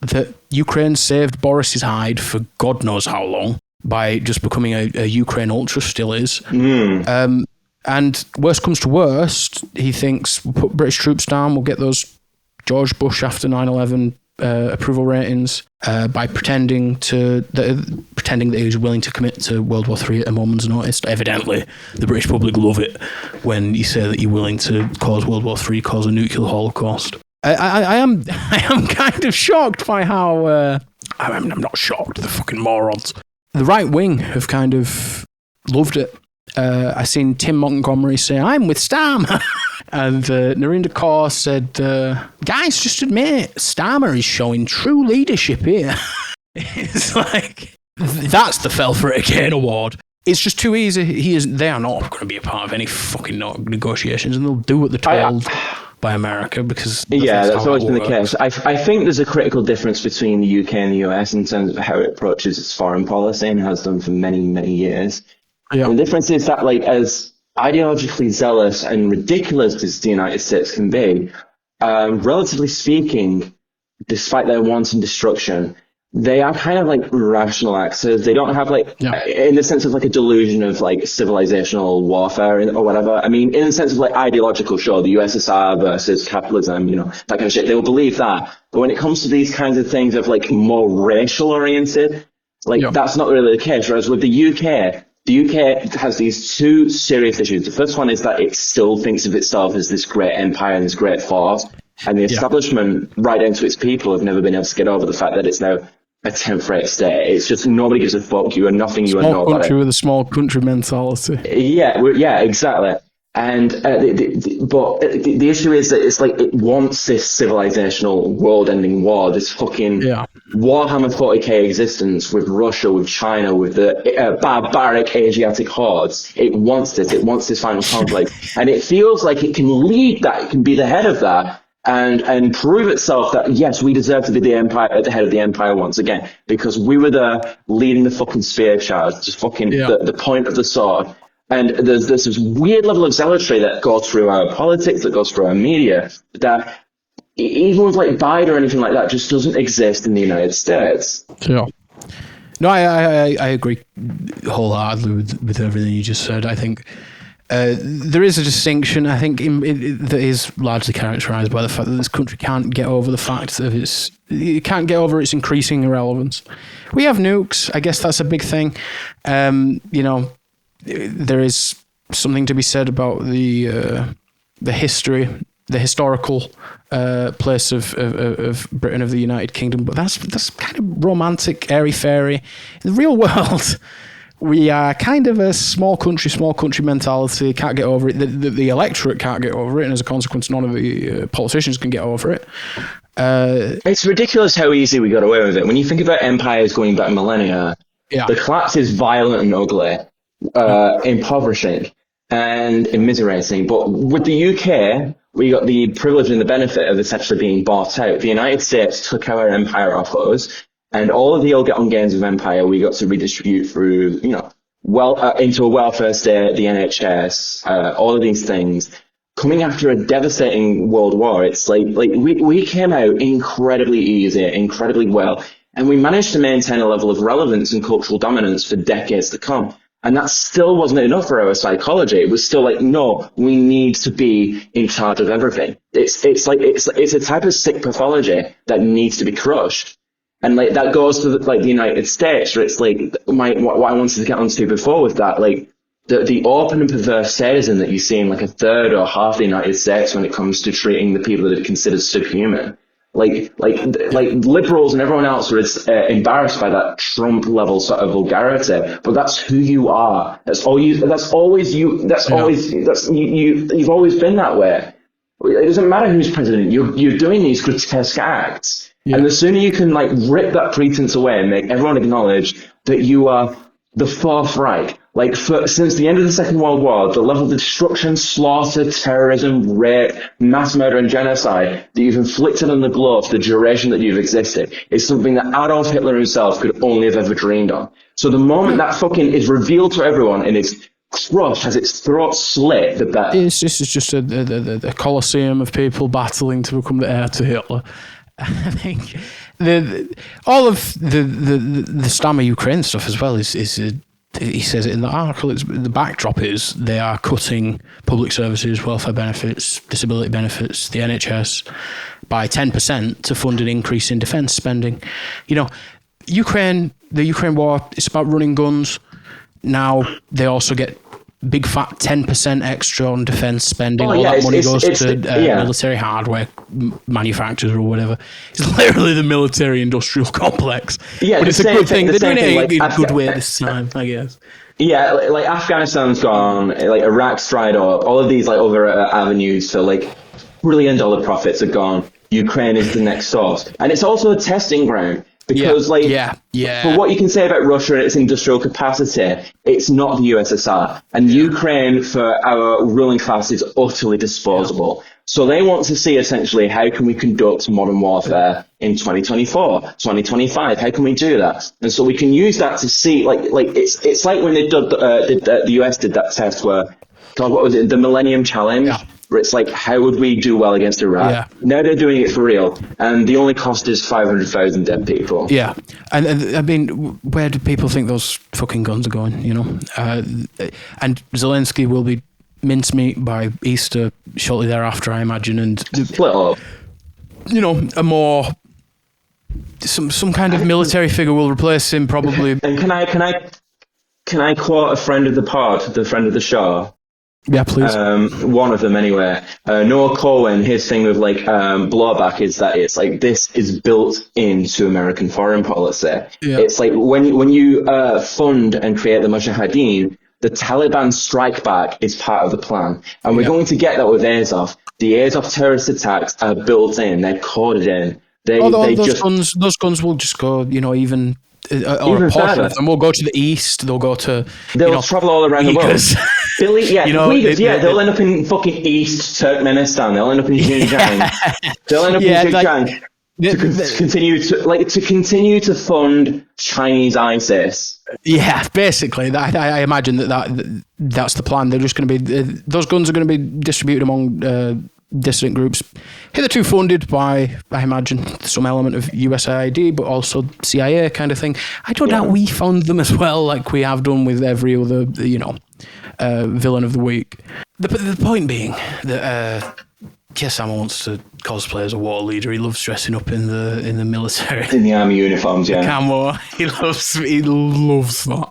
that Ukraine saved Boris's hide for God knows how long by just becoming a Ukraine ultra, still is. And worst comes to worst, he thinks we'll put British troops down, we'll get those George Bush after 9/11 approval ratings by pretending that he was willing to commit to World War III at a moment's notice. Evidently, the British public love it when you say that you're willing to cause World War III, cause a nuclear holocaust. I am kind of shocked by how I'm not shocked. The fucking morons. The right wing have kind of loved it. I seen Tim Montgomery say, "I'm with Starmer," and Narendra Kaur said, "Guys, just admit Starmer is showing true leadership here." It's like, that's the Fell for It Again award. It's just too easy. They are not going to be a part of any fucking negotiations, and they'll do what they're told by America, because that's always been the case. I think there's a critical difference between the UK and the US in terms of how it approaches its foreign policy, and has done for many, many years. Yeah. The difference is that, like, as ideologically zealous and ridiculous as the United States can be, relatively speaking, despite their wanton destruction, they are kind of like rational actors. They don't have in the sense of like a delusion of like civilizational warfare or whatever. I mean, in the sense of like ideological, sure, the USSR versus capitalism, that kind of shit. They will believe that. But when it comes to these kinds of things of like more racial oriented, that's not really the case. Whereas with the UK has these two serious issues. The first one is that it still thinks of itself as this great empire and this great force. And the establishment, right down to its people, have never been able to get over the fact that it's now a 10th rate state. It's just nobody gives a fuck. You are nothing. You are not. Small country with a small country mentality. Yeah, exactly. And the issue is that it's like it wants this civilizational world-ending war, this fucking Warhammer 40k existence with Russia, with China, with the barbaric Asiatic hordes. It wants this. It wants this final conflict, and it feels like it can lead that. It can be the head of that, and prove itself that yes, we deserve to be the empire at the head of the empire once again because we were there leading the fucking spear charge, just fucking the point of the sword. And there's this weird level of zealotry that goes through our politics, that goes through our media, that even with like Biden or anything like that, just doesn't exist in the United States. Yeah. No, I agree wholeheartedly with everything you just said. I think there is a distinction, I think, that is largely characterised by the fact that this country can't get over the fact that it can't get over its increasing irrelevance. We have nukes. I guess that's a big thing. There is something to be said about the historical place of Britain, of the United Kingdom, but that's kind of romantic, airy-fairy. In the real world, we are kind of a small country mentality. Can't get over it. The electorate can't get over it, and as a consequence, none of the politicians can get over it. It's ridiculous how easy we got away with it. When you think about empires going back millennia, the collapse is violent and ugly. Impoverishing and immiserating. But with the UK, we got the privilege and the benefit of essentially being bought out. The United States took our empire off us, and all of the ill-gotten gains of empire we got to redistribute through, into a welfare state, the NHS, all of these things. Coming after a devastating world war, it's like we came out incredibly easy, incredibly well, and we managed to maintain a level of relevance and cultural dominance for decades to come. And that still wasn't enough for our psychology. It was still like, no, we need to be in charge of everything. It's a type of sick pathology that needs to be crushed. And like that goes to the United States, where it's like what I wanted to get onto before with that, like the open and perverse sadism that you see in like a third or half the United States when it comes to treating the people that are considered superhuman. Like liberals and everyone else are embarrassed by that Trump level sort of vulgarity, but that's who you are. That's always you. You've always been that way. It doesn't matter who's president. You're doing these grotesque acts, and the sooner you can like rip that pretense away and make everyone acknowledge that you are the Fourth Reich. Like, since the end of the Second World War, the level of destruction, slaughter, terrorism, rape, mass murder, and genocide that you've inflicted on the globe for the duration that you've existed is something that Adolf Hitler himself could only have ever dreamed on. So the moment that fucking is revealed to everyone and is crushed, has its throat slit, It's just a coliseum of people battling to become the heir to Hitler. I think all of the Starmer Ukraine stuff as well is he says it in the article. The backdrop is they are cutting public services, welfare benefits, disability benefits, the NHS by 10% to fund an increase in defence spending. The Ukraine war, it's about running guns. Now they also get big fat 10% extra on defence spending. All that money goes to military hardware manufacturers or whatever. It's literally the military industrial complex. Yeah, but it's a good thing. They're doing it in a good way this time, I guess. Yeah, like Afghanistan's gone, like Iraq's dried up. All of these like other avenues for like $1 billion profits are gone. Ukraine is the next source, and it's also a testing ground. Because, for what you can say about Russia and its industrial capacity, it's not the USSR. And Ukraine, for our ruling class, is utterly disposable. So they want to see, essentially, how can we conduct modern warfare in 2024, 2025? How can we do that? And so we can use that to see, it's like when the US did that test where, God, what was it, the Millennium Challenge? Yeah. Where it's like, how would we do well against Iraq? Yeah. Now they're doing it for real, and the only cost is 500,000 dead people. Yeah, and I mean, where do people think those fucking guns are going? And Zelensky will be mincemeat by Easter shortly thereafter, I imagine, and split up. A more some kind of military figure will replace him probably. And can I quote a friend of the pod, the friend of the show? Yeah, please. One of them anyway. Noah Cohen, his thing with blowback is that it's like this is built into American foreign policy. Yeah. It's like when you fund and create the Mujahideen, the Taliban strike back is part of the plan. And we're going to get that with Azov. The Azov terrorist attacks are built in, they're coded in. Those guns will just go, even a portion of them will go to the east. They'll go to. They'll travel all around the world. They'll end up in fucking East Turkmenistan. They'll end up in Xinjiang. They'll end up in Xinjiang to continue to fund Chinese ISIS. Yeah, basically, I imagine that's the plan. They're just going to be those guns are going to be distributed among dissident groups, hitherto funded by, I imagine, some element of USAID, but also CIA kind of thing. I don't doubt we fund them as well, like we have done with every other, villain of the week. The point being that Keir Starmer wants to cosplay as a war leader. He loves dressing up in the military, in the army uniforms. Yeah, the camo. He loves that.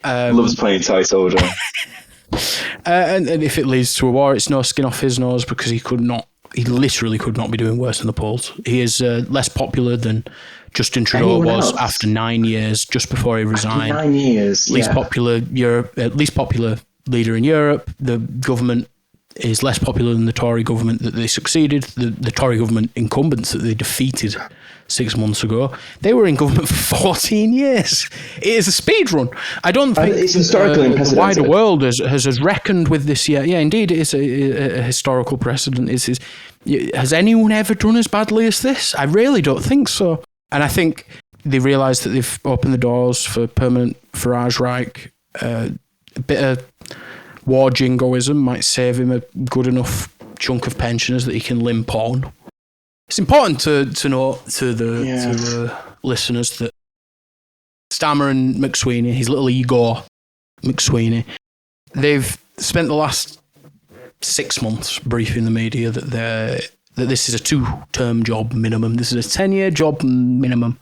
Loves playing toy soldier. And if it leads to a war, it's no skin off his nose, because he literally could not be doing worse in the polls. He is less popular than Justin Trudeau was after 9 years, just before he resigned. 9 years, least popular leader in Europe. The government is less popular than the Tory government that they succeeded. The Tory government incumbents that they defeated 6 months ago, they were in government for 14 years. It is a speed run. I don't think it's historically the wider world has reckoned with this yet. Yeah, indeed, it is a historical precedent. Has anyone ever done as badly as this? I really don't think so. And I think they realise that they've opened the doors for permanent Farage Reich. A bit of war jingoism might save him a good enough chunk of pensioners that he can limp on. It's important to note to the listeners that Starmer and McSweeney, his little Igor McSweeney, they've spent the last 6 months briefing the media that this is a 2-term job minimum. This is a 10-year job minimum.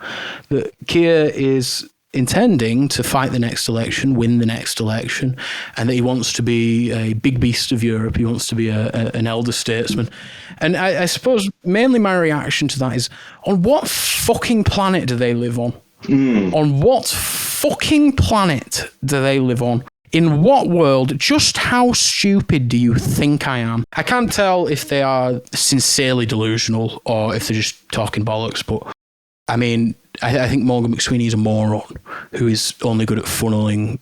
That Keir is intending to fight the next election, win the next election, and that he wants to be a big beast of Europe. He wants to be an elder statesman. And I suppose mainly my reaction to that is, on what fucking planet do they live on? On what fucking planet do they live on? In what world? Just how stupid do you think I am? I can't tell if they are sincerely delusional or if they're just talking bollocks, but I mean, I think Morgan McSweeney is a moron who is only good at funneling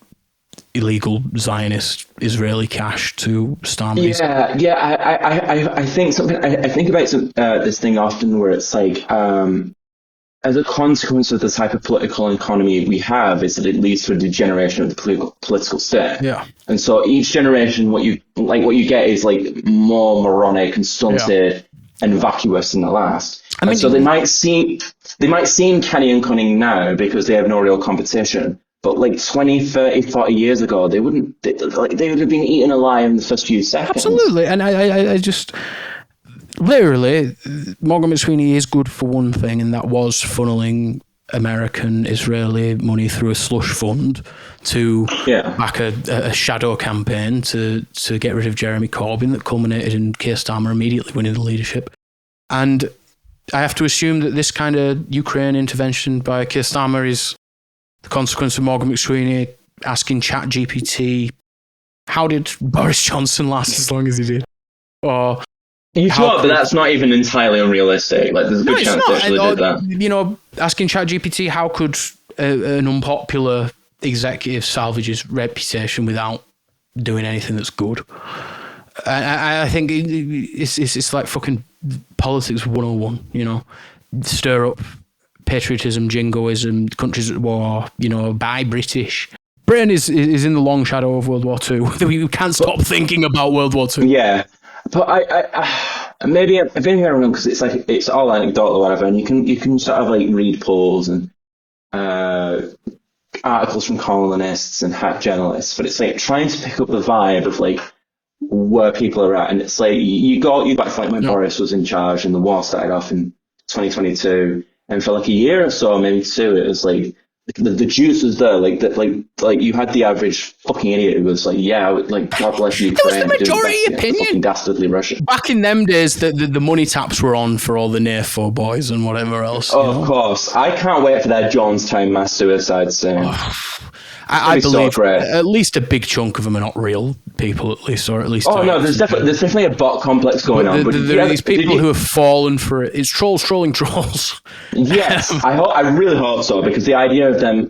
illegal Zionist Israeli cash to Starmer. I think something. I think about this thing often, where it's like, as a consequence of the type of political economy we have, is that it leads to a degeneration of the political state. Yeah. And so each generation, what you get is like more moronic and stunted and vacuous than the last. I mean, so they might seem canny and cunning now because they have no real competition. But like 20, 30, 40 years ago, they would have been eaten alive in the first few seconds. Absolutely. And I just, literally, Morgan McSweeney is good for one thing, and that was funneling American Israeli money through a slush fund to back a shadow campaign to get rid of Jeremy Corbyn that culminated in Keir Starmer immediately winning the leadership. And I have to assume that this kind of Ukraine intervention by Keir Starmer is the consequence of Morgan McSweeney asking ChatGPT, how did Boris Johnson last as long as he did? Or you thought, but that's not even entirely unrealistic. Like, there's a good chance they actually did that. Asking ChatGPT, how could an unpopular executive salvage his reputation without doing anything that's good? I think it's like fucking politics 101, stir up patriotism, jingoism, countries at war, buy British. Britain is in the long shadow of World War II. We can't stop thinking about World War II. Yeah, but I maybe I'm wrong, because it's like it's all anecdotal or whatever, and you can sort of like read polls and articles from columnists and hack journalists, but it's like trying to pick up the vibe of like where people are at, and it's like you go back to like when Boris was in charge and the war started off in 2022, and for like a year or so, maybe two, it was like the juice was there, like you had the average fucking idiot who was like, God bless Ukraine. That was the majority opinion. Fucking dastardly Russia. Back in them days, the money taps were on for all the NAFO boys and whatever else. Of course. I can't wait for their Jonestown mass suicide soon. I believe at least a big chunk of them are not real people, at least. Oh no, there's definitely a bot complex going on. But there are these people who have fallen for it. It's trolls trolling trolls. Yes, I really hope so, because the idea of them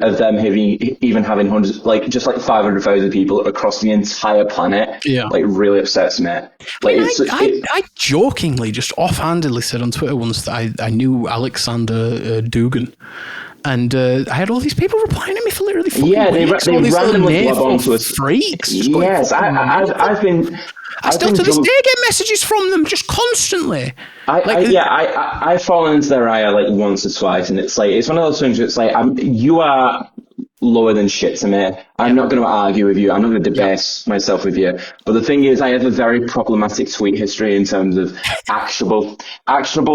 even having hundreds, like just like 500,000 people across the entire planet, like really upsets me. Like I jokingly, just offhandedly said on Twitter once that I knew Alexander Dugan. And I had all these people replying to me for literally fucking weeks. They randomly blob onto us. Freaks. Yes, I still to this day get messages from them just constantly. I've fallen into their ire like once or twice, and it's one of those things where it's like, you are lower than shit to me. I'm not going to argue with you. I'm not going to debase myself with you. But the thing is, I have a very problematic tweet history in terms of actionable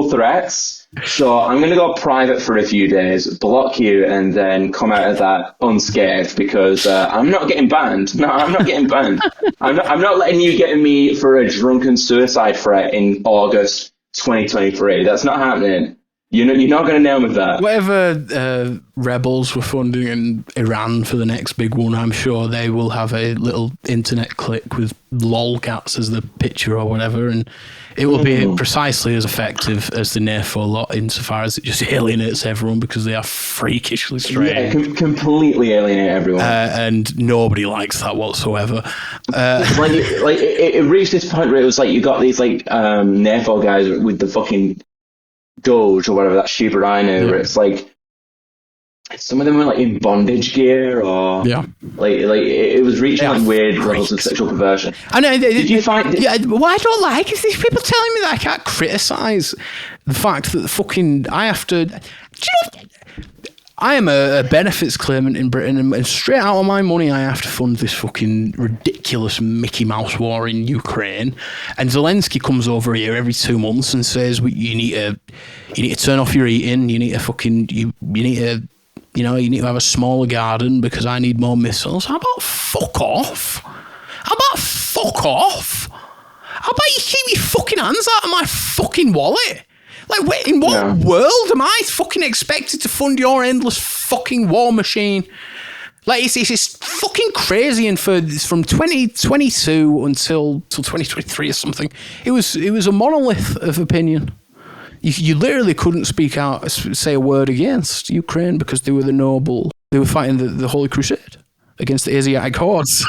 threats. So I'm going to go private for a few days, block you, and then come out of that unscathed, because I'm not getting banned. No, I'm not getting banned. I'm not letting you get me for a drunken suicide threat in August 2023. That's not happening. You're not going to nail me with that. Whatever rebels were funding in Iran for the next big one, I'm sure they will have a little internet click with lolcats as the picture or whatever, and it will be precisely as effective as the NAFO lot, insofar as it just alienates everyone because they are freakishly strange. Yeah, completely alienate everyone. And nobody likes that whatsoever. It reached this point where it was like you got these NAFO guys with the fucking Doge or whatever, that stupid rhino, where it's like some of them were like in bondage gear, or like it was reaching like weird levels of sexual perversion. I know. Did you find? What I don't like is these people telling me that I can't criticise the fact that I have to. Do you know? I am a benefits claimant in Britain, and straight out of my money, I have to fund this fucking ridiculous Mickey Mouse war in Ukraine. And Zelensky comes over here every 2 months and says, "You need to turn off your eating. You need to you need to have a smaller garden because I need more missiles." How about fuck off? How about you keep your fucking hands out of my fucking wallet? Like, wait, in what world am I fucking expected to fund your endless fucking war machine? Like, it's fucking crazy. And from 2022 until 2023 or something, it was a monolith of opinion. You literally couldn't say a word against Ukraine because they were the noble. They were fighting the Holy Crusade against the Asiatic hordes.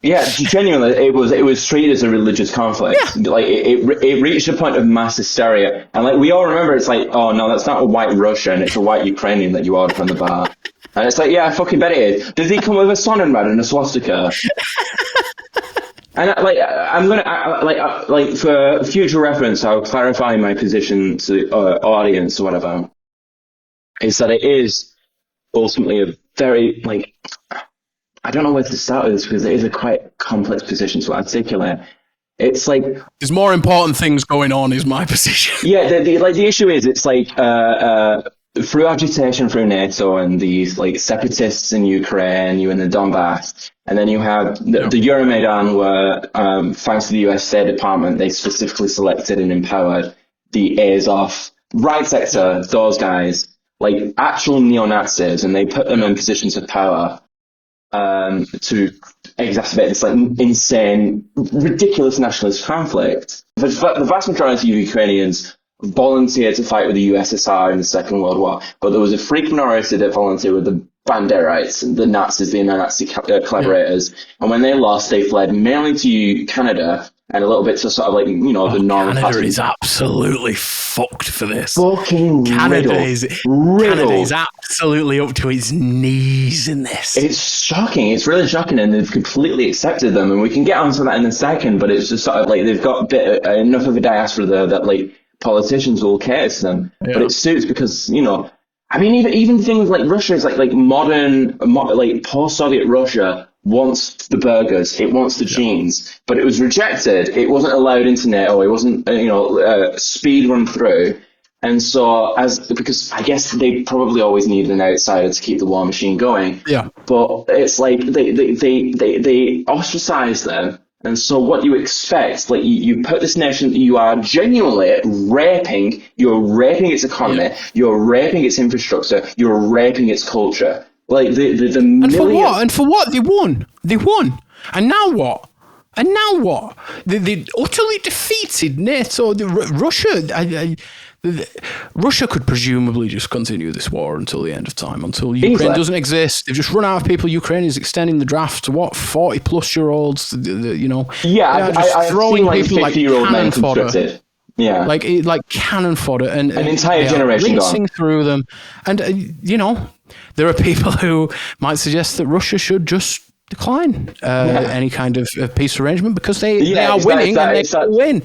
Yeah, genuinely, it was treated as a religious conflict. Yeah. Like it reached a point of mass hysteria, and like we all remember, it's like, oh no, that's not a white Russian, it's a white Ukrainian that you ordered from the bar, and it's like, yeah, I fucking bet it is. Does he come with a Sonnenrad and a swastika? And I'm gonna for future reference, I'll clarify my position to the audience or whatever. Is that it is ultimately a very I don't know where to start with this because it is a quite complex position to articulate. It's like there's more important things going on, is my position. Yeah, the issue is it's like through agitation through NATO and these like separatists in Ukraine, you in the Donbass, and then you have the Euromaidan, where thanks to the US State Department, they specifically selected and empowered the Azov right sector, those guys, like actual neo-Nazis, and they put them in positions of power. To exacerbate this like insane, ridiculous nationalist conflict. The vast majority of Ukrainians volunteered to fight with the USSR in the Second World War, but there was a freak minority that volunteered with the Banderites, the Nazis, the Nazi collaborators, and when they lost, they fled mainly to Canada and a little bit to sort of like, the normal. Canada is absolutely fucked for this. Fucking Canada is absolutely up to its knees in this. It's shocking. It's really shocking, and they've completely accepted them. And we can get onto that in a second. But it's just sort of like they've got enough of a diaspora there that like politicians will cater to them. Yeah. But it suits because even things like Russia is like modern, like post-Soviet Russia wants the burgers, it wants the jeans, but it was rejected. It wasn't allowed into NATO. It wasn't, speed run through. And so, because I guess they probably always needed an outsider to keep the war machine going. Yeah. But it's like they ostracize them. And so what you expect, like you put this nation, you are genuinely raping its economy, you're raping its infrastructure, you're raping its culture. Like the and for what? And for what? They won. And now what? They utterly defeated NATO. Russia could presumably just continue this war until the end of time, until Ukraine doesn't exist. They've just run out of people. Ukraine is extending the draft to 40-plus-year-olds. Yeah, I've seen like 50-year-old men conscripted. Yeah, like cannon fodder, and an entire generation rinsing through them. And there are people who might suggest that Russia should just decline any kind of peace arrangement because they are winning and they can win.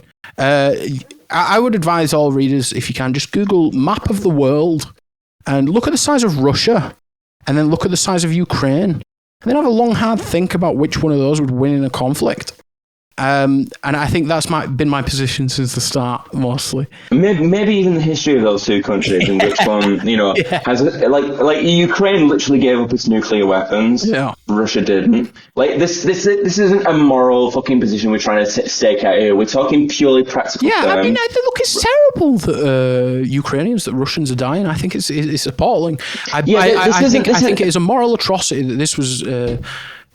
I would advise all readers, if you can, just Google map of the world and look at the size of Russia and then look at the size of Ukraine and then have a long, hard think about which one of those would win in a conflict. And I think that's been my position since the start, mostly. Maybe even the history of those two countries and which one, has like Ukraine literally gave up its nuclear weapons. Yeah, Russia didn't. Like this isn't a moral fucking position we're trying to stake out here. We're talking purely practical. Yeah, I mean, look, it's terrible that that Russians are dying. I think it's appalling. I think it is a moral atrocity that this was.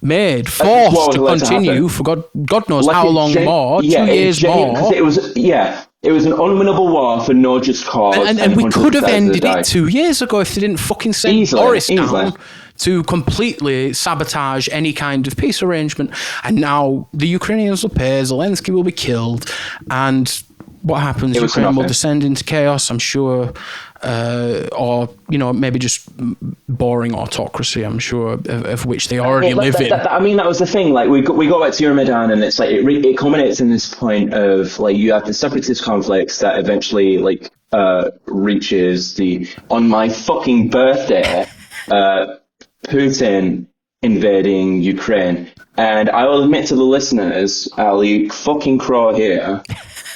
Forced to continue for God knows how long more, 2 years more. It was an unwinnable war for no just cause. And we could have ended it 2 years ago if they didn't fucking send Boris down to completely sabotage any kind of peace arrangement. And now the Ukrainians will pay, Zelensky will be killed, and what happens? Ukraine will descend into chaos, I'm sure, or maybe just boring autocracy. I'm sure of which they already live in. I mean, that was the thing. Like we go back to Euromaidan, and it's like it culminates in this point of like you have the separatist conflicts that eventually reaches on my fucking birthday, Putin invading Ukraine. And I will admit to the listeners, I'll fucking crow here.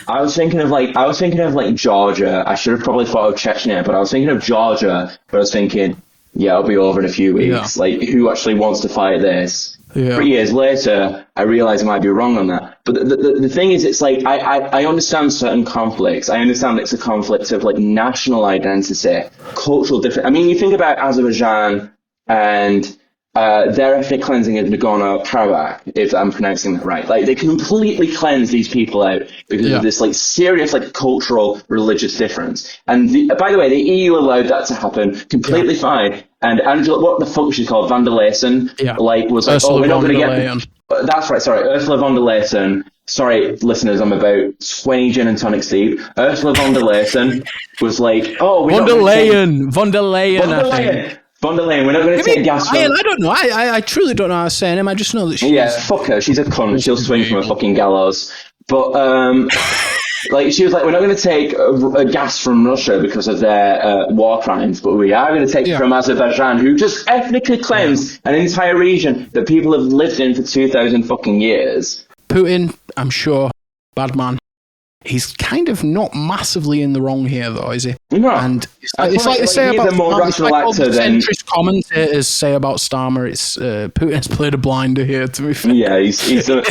I was thinking of Georgia. I should have probably thought of Chechnya, but I was thinking of Georgia. But I was thinking, it'll be over in a few weeks. Yeah. Like, who actually wants to fight this? Yeah. 3 years later, I realized I might be wrong on that. But the thing is, it's like, I understand certain conflicts. I understand it's a conflict of like national identity, cultural difference. I mean, you think about Azerbaijan and their ethnic cleansing of Nagorno-Karabakh, if I'm pronouncing that right. Like, they completely cleanse these people out because of this, like, serious, like, cultural, religious difference. And, by the way, the EU allowed that to happen completely fine. And Angela, what the fuck was she called? Van der Leyen? Yeah. Like, was like, Ursula we're not going to get... That's right, sorry. Ursula von der Leyen. Sorry, listeners, I'm about 20 gin and tonics deep. Ursula von der Leyen was like, Von der Leyen. Von der Leyen, we're not going to take gas from... I don't know. I truly don't know how to say her name. I just know that she's... Yeah, fuck her. She's a cunt. She'll swing from a fucking gallows. But, she was like, we're not going to take a gas from Russia because of their war crimes, but we are going to take it from Azerbaijan, who just ethnically cleansed an entire region that people have lived in for 2,000 fucking years. Putin, I'm sure, bad man. He's kind of not massively in the wrong here, though, is he? No. And it's like they say about centrist commentators say about Starmer. It's Putin's played a blinder here, to be fair. Yeah, he's had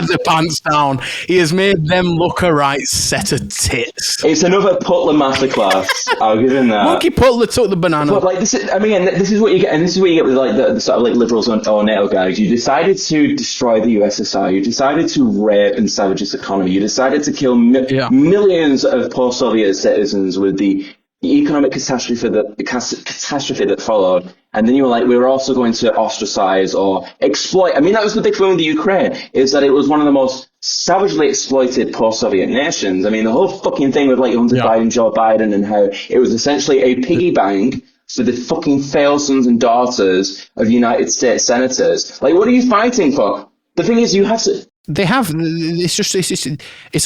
the pants down. He has made them look a right set of tits. It's another Putler masterclass. I'll give him that. Monkey Putler took the banana. But like this is what you get, and this is what you get with like the sort of like liberals or NATO guys. You decided to destroy the USSR. You decided to rape and savage its economy. You decided to kill millions of post-Soviet citizens with the economic catastrophe that followed, and then you were like, we were also going to ostracize or exploit. I mean, that was the big thing with the Ukraine, is that it was one of the most savagely exploited post-Soviet nations. I mean, the whole fucking thing with like Hunter Biden, Joe Biden, and how it was essentially a piggy bank for the fucking failed sons and daughters of United States senators. Like, what are you fighting for? The thing is, you have to... It's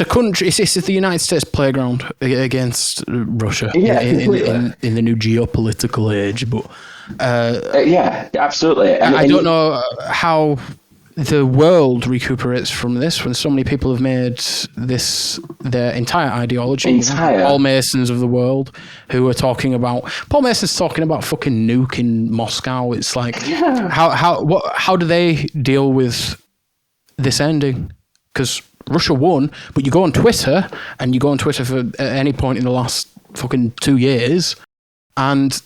a country. It's the United States playground against Russia. Yeah, in the new geopolitical age. But yeah, absolutely. I don't know how the world recuperates from this when so many people have made this their entire ideology. Paul Masons of the world who are talking about... Paul Mason's talking about fucking nuking Moscow. It's like, how do they deal with this ending? Because Russia won, but you go on Twitter, and you go on Twitter for at any point in the last fucking 2 years, and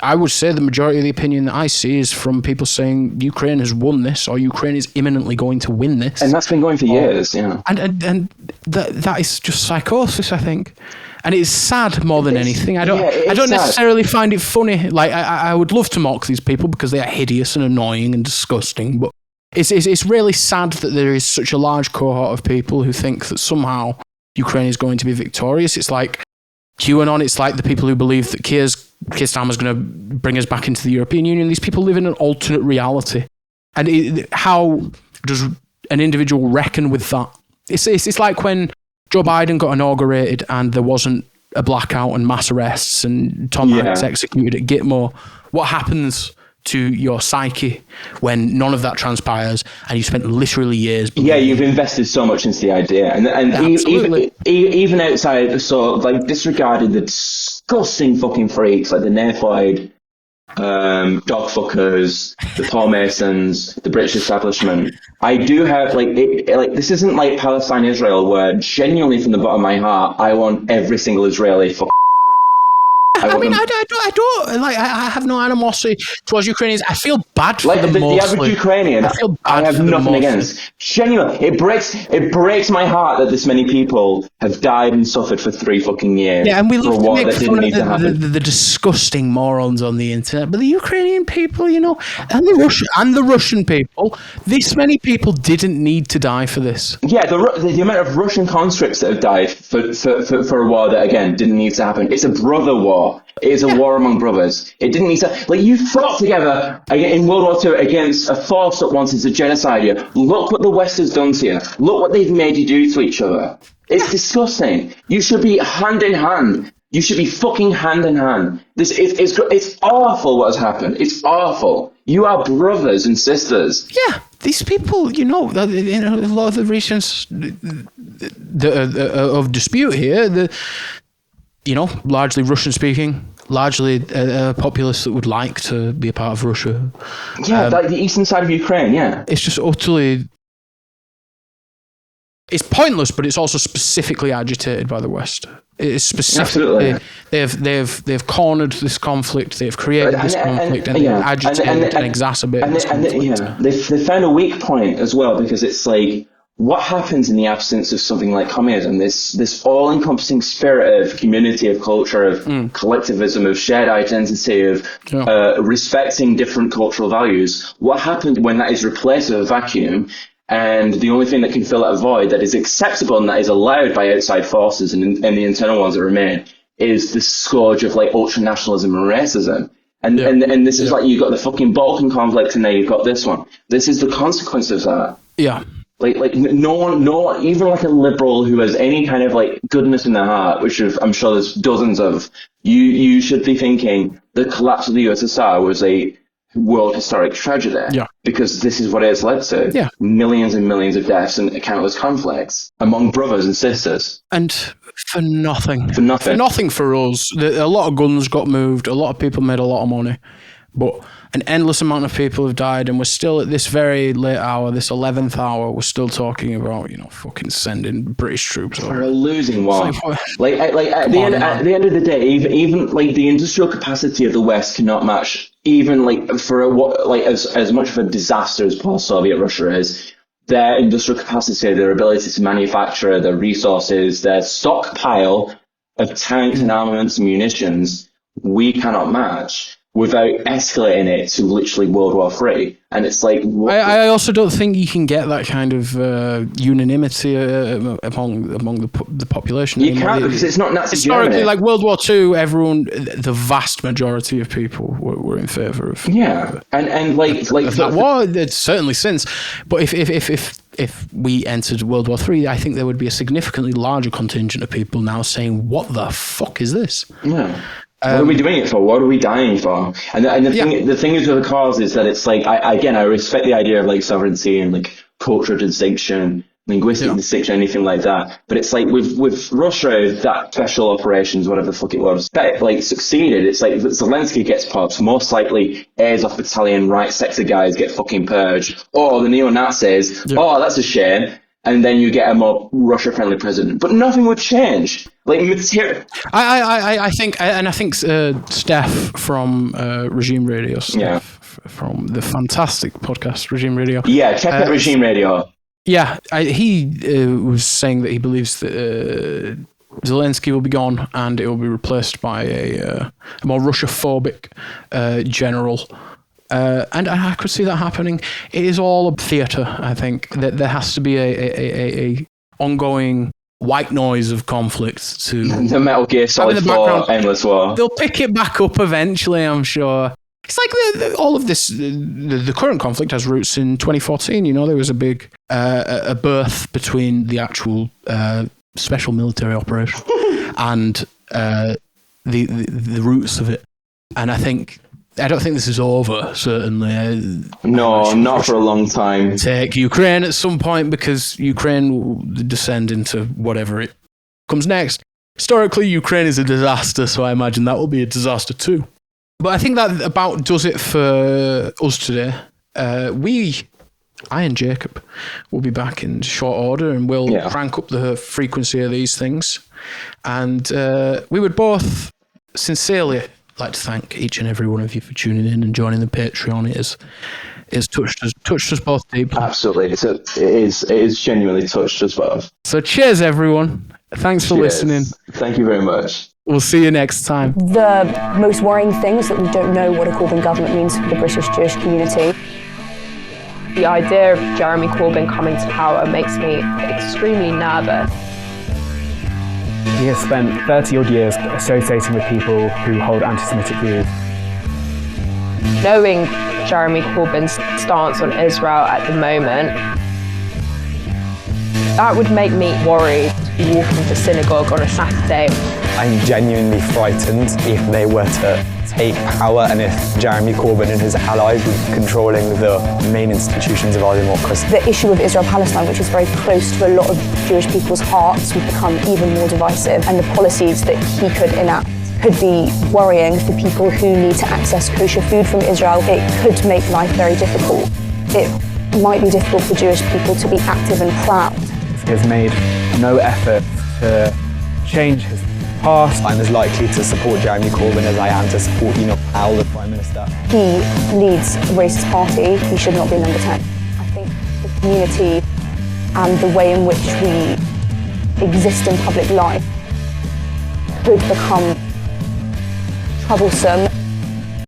I would say the majority of the opinion that I see is from people saying Ukraine has won this, or Ukraine is imminently going to win this. And that's been going for years, yeah. And that is just psychosis, I think. And it's sad more than anything. I don't necessarily find it funny. Like, I would love to mock these people because they are hideous and annoying and disgusting. But it's really sad that there is such a large cohort of people who think that somehow Ukraine is going to be victorious. It's like QAnon. It's like the people who believe that Keir Starmer's going to bring us back into the European Union. These people live in an alternate reality. And how does an individual reckon with that? It's like when Joe Biden got inaugurated and there wasn't a blackout and mass arrests and Tom Hanks executed at Gitmo. What happens to your psyche when none of that transpires and you spent literally years? Yeah, you've invested so much into the idea, and even outside, so like disregarding the disgusting fucking freaks like the Nephiite, dog fuckers, the Paul Masons, the British establishment. I do have this isn't like Palestine Israel, where genuinely from the bottom of my heart I want every single Israeli I have no animosity towards Ukrainians. I feel bad for them mostly. The average Ukrainian, I have nothing against. Genuinely, it breaks my heart that this many people have died and suffered for 3 fucking years. Yeah, and we love to make fun of the disgusting morons on the internet. But the Ukrainian people, and the Russian people, this many people didn't need to die for this. Yeah, the amount of Russian conscripts that have died for a war that, again, didn't need to happen. It's a brother war. It is a war among brothers. It didn't need to... Like, you fought together in World War II against a force that wanted to genocide you. Look what the West has done to you. Look what they've made you do to each other. It's disgusting. You should be hand in hand. You should be fucking hand in hand. It's awful what has happened. It's awful. You are brothers and sisters. Yeah, these people, a lot of the reasons of dispute here, largely Russian-speaking, largely a populace that would like to be a part of Russia. Yeah, like the eastern side of Ukraine, yeah. It's just utterly... It's pointless, but it's also specifically agitated by the West. It's specifically... Absolutely. They've cornered this conflict, they've created this conflict, and they've agitated and exacerbated this conflict. They found a weak point as well, because it's like... What happens in the absence of something like communism, this all-encompassing spirit of community, of culture, of collectivism, of shared identity, of respecting different cultural values? What happens when that is replaced with a vacuum, and the only thing that can fill that void that is acceptable and that is allowed by outside forces and the internal ones that remain is the scourge of like ultra-nationalism and racism? And this is like, you've got the fucking Balkan conflict and now you've got this one. This is the consequence of that. Yeah. Like no one, even like a liberal who has any kind of like goodness in their heart, which I'm sure there's dozens of, you should be thinking the collapse of the USSR was a world historic tragedy. Yeah. Because this is what it has led to. Yeah. Millions and millions of deaths and countless conflicts among brothers and sisters. And for nothing. For nothing. For nothing for us. A lot of guns got moved. A lot of people made a lot of money. But an endless amount of people have died, and we're still at this very late hour, this 11th hour, we're still talking about, fucking sending British troops over. For a losing war. At the end of the day, even like the industrial capacity of the West cannot match, even like for as much of a disaster as post-Soviet Russia is. Their industrial capacity, their ability to manufacture, their resources, their stockpile of tanks and armaments and munitions, we cannot match without escalating it to literally World War III. And it's like... I also don't think you can get that kind of unanimity among the population. You can't, because it's not Nazi Historically, Germany. like World War II, the vast majority of people were in favour of... Yeah, and like that war, it's certainly since. But if we entered World War III, I think there would be a significantly larger contingent of people now saying, what the fuck is this? Yeah. What are we doing it for? What are we dying for? And the thing is with the cause is that it's like, I respect the idea of like sovereignty and like cultural distinction, linguistic distinction, anything like that. But it's like with Russia, that special operations, whatever the fuck it was, that like succeeded. It's like Zelensky gets popped, most likely Azov battalion right sector guys get fucking purged, or the neo-Nazis, oh, that's a shame. and then you get a more Russia-friendly president. But nothing would change. Like, I think Steph from Regime Radio, from the fantastic podcast Regime Radio. Yeah, check out Regime Radio. Yeah, he was saying that he believes that Zelensky will be gone and it will be replaced by a more Russia-phobic general. And I could see that happening. It is all a theatre, I think. That there has to be a ongoing white noise of conflict to the Metal Gear Solid 4 Endless War. They'll pick it back up eventually, I'm sure. It's like all of this. The current conflict has roots in 2014. You know, there was a big a birth between the actual special military operation and the roots of it. And I don't think this is over, certainly. No, not for a long time. Take Ukraine at some point, because Ukraine will descend into whatever it comes next. Historically, Ukraine is a disaster, so I imagine that will be a disaster too. But I think that about does it for us today. I and Jacob will be back in short order, and we'll crank up the frequency of these things. And we would both sincerely like to thank each and every one of you for tuning in and joining the Patreon. It's touched us both deeply. Absolutely, it is genuinely touched us both. So cheers, everyone. Thanks for listening. Thank you very much. We'll see you next time. The most worrying thing is that we don't know what a Corbyn government means for the British Jewish community. The idea of Jeremy Corbyn coming to power makes me extremely nervous. He has spent 30 odd years associating with people who hold anti-Semitic views. Knowing Jeremy Corbyn's stance on Israel at the moment, that would make me worried to walk into synagogue on a Saturday. I'm genuinely frightened if they were to take power and if Jeremy Corbyn and his allies were controlling the main institutions of our democracy. The issue of Israel-Palestine, which is very close to a lot of Jewish people's hearts, would become even more divisive, and the policies that he could enact could be worrying for people who need to access kosher food from Israel. It could make life very difficult. It might be difficult for Jewish people to be active and proud. He has made no effort to change his past. I'm as likely to support Jeremy Corbyn as I am to support Enoch Powell, the Prime Minister. He leads a racist party. He should not be number 10. I think the community and the way in which we exist in public life could become troublesome.